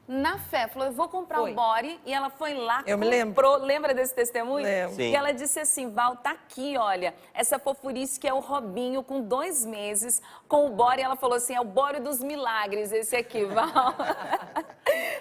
[SPEAKER 3] na fé. Falou, eu vou comprar
[SPEAKER 2] Foi.
[SPEAKER 3] o bore. E ela foi lá,
[SPEAKER 2] Eu me
[SPEAKER 3] comprou. Lembra desse testemunho?
[SPEAKER 2] Lembro.
[SPEAKER 1] Sim.
[SPEAKER 3] E ela disse assim, Val, tá aqui, olha, essa fofurice que é o Robinho com 2 meses, com o bore. Ela falou assim, é o bore dos milagres esse aqui, Val.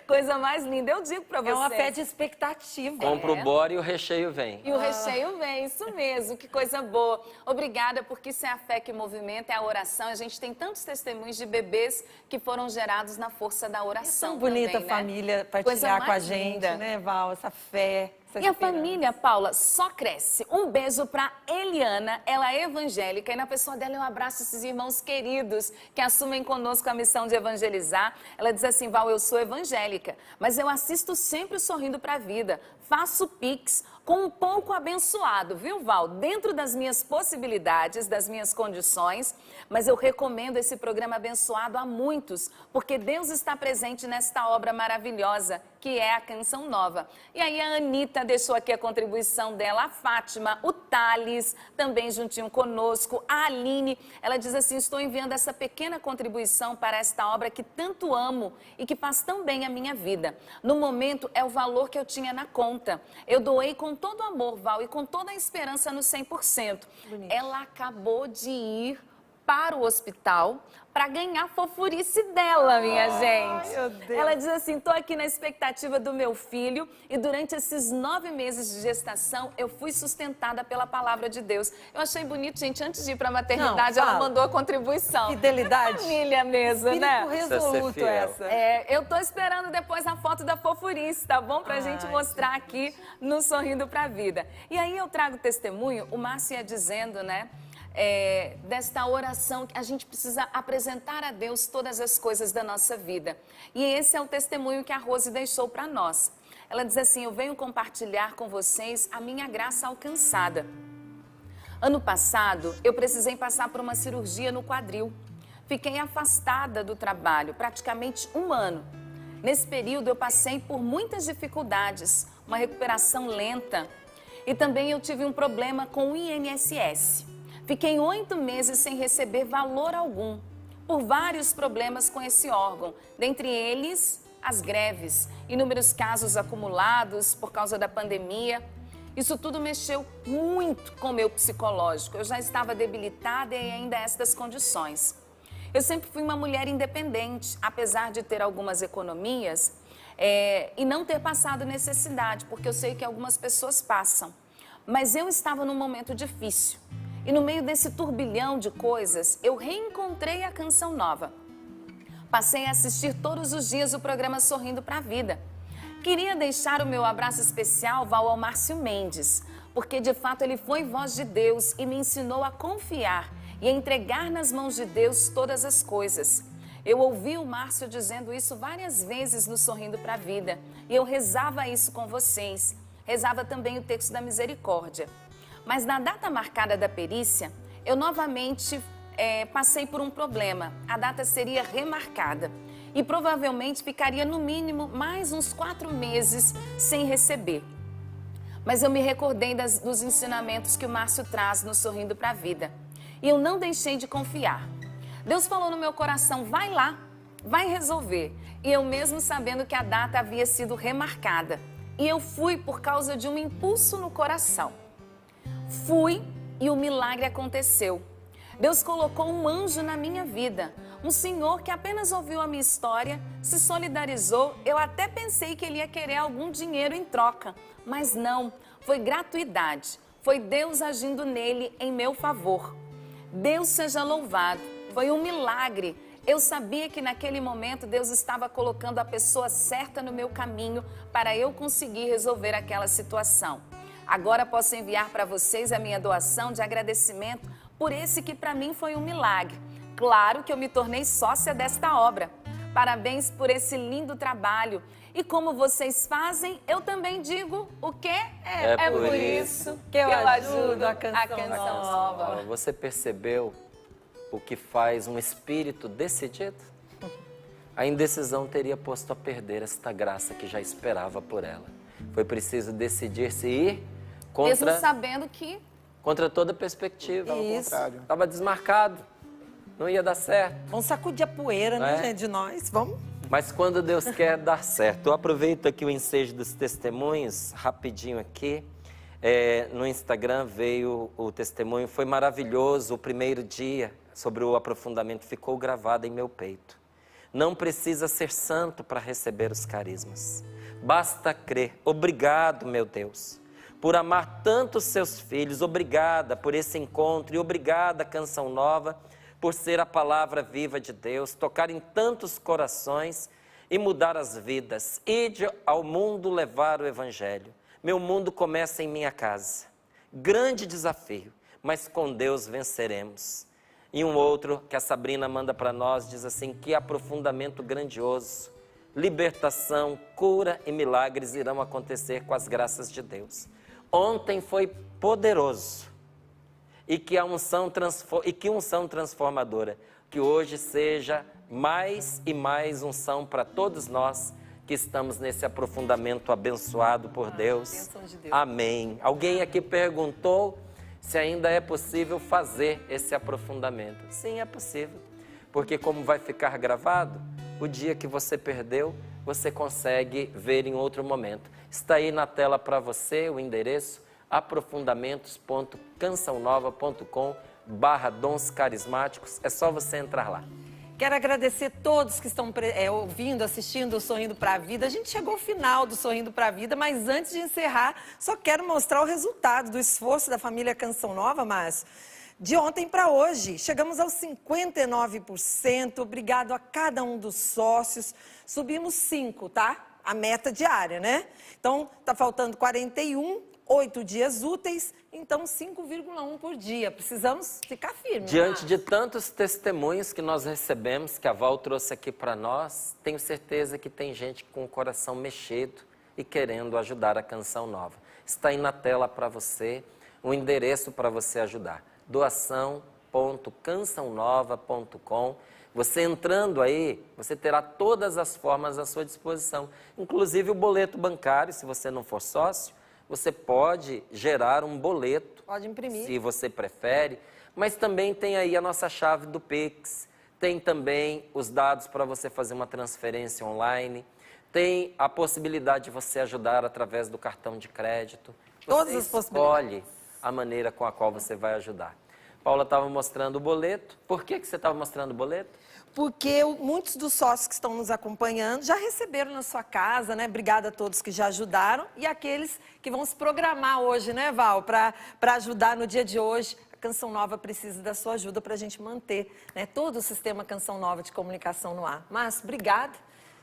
[SPEAKER 3] Coisa mais linda. Eu digo pra você.
[SPEAKER 2] É uma fé de expectativa.
[SPEAKER 1] Compra o bore e o recheio vem.
[SPEAKER 3] E o recheio vem, isso mesmo, que coisa boa. Obrigada, porque isso é a fé que movimenta, é a oração. A gente tem tantos testemunhos de bebês que foram gerados na força da oração.
[SPEAKER 2] Tão bonita
[SPEAKER 3] também,
[SPEAKER 2] a
[SPEAKER 3] né?
[SPEAKER 2] família
[SPEAKER 3] Coisa
[SPEAKER 2] partilhar com a
[SPEAKER 3] mais
[SPEAKER 2] gente,
[SPEAKER 3] linda.
[SPEAKER 2] né, Val? Essa fé, essa
[SPEAKER 3] E a
[SPEAKER 2] esperança.
[SPEAKER 3] família, Paula, só cresce. Um beijo pra Eliana, ela é evangélica, e na pessoa dela eu abraço esses irmãos queridos que assumem conosco a missão de evangelizar. Ela diz assim, Val, eu sou evangélica, mas eu assisto sempre o Sorrindo pra Vida. faço Pix com um pouco abençoado, viu, Val? Dentro das minhas possibilidades, das minhas condições, mas eu recomendo esse programa abençoado a muitos, porque Deus está presente nesta obra maravilhosa, que é a Canção Nova. E aí a Anitta deixou aqui a contribuição dela, a Fátima, o Thales, também juntinho conosco, a Aline, ela diz assim, estou enviando essa pequena contribuição para esta obra que tanto amo e que faz tão bem a minha vida. No momento, é o valor que eu tinha na conta. Eu doei com todo amor, Val, e com toda a esperança no 100%. Bonito. Ela acabou de ir para o hospital para ganhar a fofurice dela, minha gente. Meu Deus. Ela diz assim, estou aqui na expectativa do meu filho e durante esses 9 meses de gestação eu fui sustentada pela palavra de Deus. Eu achei bonito, gente, antes de ir para a maternidade, ela mandou a contribuição.
[SPEAKER 2] Fidelidade.
[SPEAKER 3] Família mesmo, né?
[SPEAKER 2] Resoluto essa.
[SPEAKER 3] Eu tô esperando depois a foto da fofurice, tá bom? Pra gente mostrar aqui no Sorrindo pra Vida. E aí eu trago testemunho, o Márcio ia dizendo, né? Desta oração que a gente precisa apresentar a Deus todas as coisas da nossa vida. E esse é o testemunho que a Rose deixou para nós. Ela diz assim, eu venho compartilhar com vocês a minha graça alcançada. Ano passado, eu precisei passar por uma cirurgia no quadril. Fiquei afastada do trabalho praticamente 1 ano. Nesse período, eu passei por muitas dificuldades, uma recuperação lenta. E também eu tive um problema com o INSS. Fiquei 8 meses sem receber valor algum, por vários problemas com esse órgão, dentre eles as greves, inúmeros casos acumulados por causa da pandemia. Isso tudo mexeu muito com o meu psicológico, eu já estava debilitada e ainda estas condições. Eu sempre fui uma mulher independente, apesar de ter algumas economias e não ter passado necessidade, porque eu sei que algumas pessoas passam. Mas eu estava num momento difícil. E no meio desse turbilhão de coisas, eu reencontrei a Canção Nova. Passei a assistir todos os dias o programa Sorrindo pra Vida. Queria deixar o meu abraço especial, Val, ao Márcio Mendes, porque de fato ele foi voz de Deus e me ensinou a confiar e a entregar nas mãos de Deus todas as coisas. Eu ouvi o Márcio dizendo isso várias vezes no Sorrindo pra Vida e eu rezava isso com vocês. Rezava também o texto da misericórdia. Mas na data marcada da perícia, eu novamente passei por um problema. A data seria remarcada e provavelmente ficaria no mínimo mais uns 4 meses sem receber. Mas eu me recordei dos ensinamentos que o Márcio traz no Sorrindo pra Vida. E eu não deixei de confiar. Deus falou no meu coração, vai lá, vai resolver. E eu mesmo sabendo que a data havia sido remarcada. E eu fui por causa de um impulso no coração. Fui e o milagre aconteceu. Deus colocou um anjo na minha vida, um senhor que apenas ouviu a minha história, se solidarizou. Eu até pensei que ele ia querer algum dinheiro em troca, mas não, foi gratuidade. Foi Deus agindo nele em meu favor. Deus seja louvado, foi um milagre. Eu sabia que naquele momento Deus estava colocando a pessoa certa no meu caminho para eu conseguir resolver aquela situação. Agora posso enviar para vocês a minha doação de agradecimento por esse que para mim foi um milagre. Claro que eu me tornei sócia desta obra. Parabéns por esse lindo trabalho. E como vocês fazem, eu também digo o quê? É por isso que eu ajudo a Canção Nova.
[SPEAKER 1] Você percebeu o que faz um espírito decidido? A indecisão teria posto a perder esta graça que já esperava por ela. Foi preciso decidir-se ir contra...
[SPEAKER 3] Mesmo sabendo que...
[SPEAKER 1] Contra toda perspectiva.
[SPEAKER 2] Isso.
[SPEAKER 1] Estava desmarcado. Não ia dar certo.
[SPEAKER 2] Vamos sacudir a poeira, né, gente, de nós. Vamos.
[SPEAKER 1] Mas quando Deus quer dar certo. Eu aproveito aqui o ensejo dos testemunhos, rapidinho aqui. No Instagram veio o testemunho, foi maravilhoso. O primeiro dia sobre o aprofundamento ficou gravado em meu peito. Não precisa ser santo para receber os carismas. Basta crer. Obrigado, meu Deus, por amar tanto os seus filhos. Obrigada por esse encontro e obrigada, Canção Nova, por ser a palavra viva de Deus, tocar em tantos corações e mudar as vidas. Ide ao mundo levar o Evangelho. Meu mundo começa em minha casa. Grande desafio, mas com Deus venceremos. E um outro que a Sabrina manda para nós diz assim, que aprofundamento grandioso. libertação, cura e milagres irão acontecer com as graças de Deus. Ontem foi poderoso e que unção transformadora, que hoje seja mais e mais unção para todos nós que estamos nesse aprofundamento abençoado por Deus.
[SPEAKER 2] Bênção de Deus.
[SPEAKER 1] Amém. Alguém aqui perguntou se ainda é possível fazer esse aprofundamento. Sim, é possível, porque como vai ficar gravado, o dia que você perdeu, você consegue ver em outro momento. Está aí na tela para você o endereço aprofundamentos.cançãonova.com/dons carismáticos. É só você entrar lá.
[SPEAKER 2] Quero agradecer todos que estão ouvindo, assistindo o Sorrindo para a Vida. A gente chegou ao final do Sorrindo para a Vida, mas antes de encerrar, só quero mostrar o resultado do esforço da família Canção Nova, Márcio. De ontem para hoje, chegamos aos 59%. Obrigado a cada um dos sócios. Subimos 5, tá? A meta diária, né? Então, tá faltando 41, 8 dias úteis, então 5,1 por dia. Precisamos ficar firmes.
[SPEAKER 1] Diante de tantos testemunhos que nós recebemos, que a Val trouxe aqui para nós, tenho certeza que tem gente com o coração mexido e querendo ajudar a Canção Nova. Está aí na tela para você o endereço para você ajudar. doação.cançãonova.com. Você entrando aí, você terá todas as formas à sua disposição, inclusive o boleto bancário, se você não for sócio. Você pode gerar um boleto,
[SPEAKER 2] pode imprimir,
[SPEAKER 1] se você prefere, mas também tem aí a nossa chave do Pix, tem também os dados para você fazer uma transferência online, tem a possibilidade de você ajudar através do cartão de crédito.
[SPEAKER 2] Todas
[SPEAKER 1] você
[SPEAKER 2] as possibilidades.
[SPEAKER 1] escolhe a maneira com a qual você vai ajudar. Paula estava mostrando o boleto. Por que você estava mostrando o boleto?
[SPEAKER 2] Porque muitos dos sócios que estão nos acompanhando já receberam na sua casa, né? Obrigada a todos que já ajudaram e aqueles que vão se programar hoje, né, Val? Para ajudar no dia de hoje. A Canção Nova precisa da sua ajuda para a gente manter, né, todo o sistema Canção Nova de comunicação no ar. Márcio, obrigada.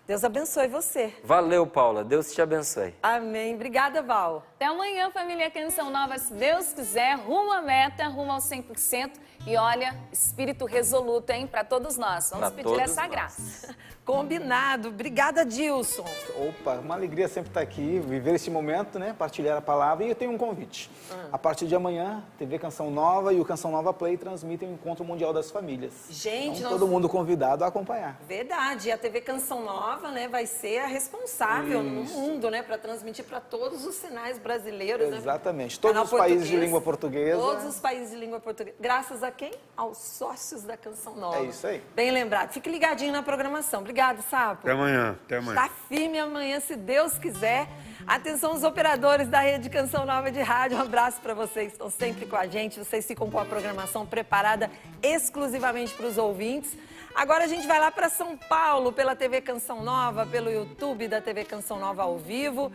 [SPEAKER 2] Deus abençoe você.
[SPEAKER 1] Valeu, Paula. Deus te abençoe.
[SPEAKER 2] Amém. Obrigada, Val.
[SPEAKER 3] Até amanhã, família Canção Nova, se Deus quiser, rumo à meta, rumo ao 100%. E olha, espírito resoluto, hein, para todos nós. Vamos pedir essa graça.
[SPEAKER 2] Combinado. Obrigada, Dilson.
[SPEAKER 5] Opa, uma alegria sempre estar aqui, viver esse momento, né? Partilhar a palavra. E eu tenho um convite. A partir de amanhã, TV Canção Nova e o Canção Nova Play transmitem o Encontro Mundial das Famílias.
[SPEAKER 2] Gente,
[SPEAKER 5] então, todo mundo convidado a acompanhar.
[SPEAKER 2] Verdade. E a TV Canção Nova, né, vai ser a responsável no mundo, né, para transmitir para todos os sinais brasileiros.
[SPEAKER 5] Exatamente.
[SPEAKER 2] Né?
[SPEAKER 5] Todos os países de língua portuguesa.
[SPEAKER 2] Todos os países de língua portuguesa. Graças a quem? Aos sócios da Canção Nova.
[SPEAKER 5] É isso aí.
[SPEAKER 2] Bem lembrado. Fique ligadinho na programação. Obrigada, Sapo.
[SPEAKER 4] Até amanhã. Até amanhã.
[SPEAKER 2] Tá firme amanhã, se Deus quiser. Atenção, os operadores da Rede Canção Nova de Rádio. Um abraço para vocês que estão sempre com a gente. Vocês ficam com a programação preparada exclusivamente para os ouvintes. Agora a gente vai lá para São Paulo, pela TV Canção Nova, pelo YouTube da TV Canção Nova ao vivo.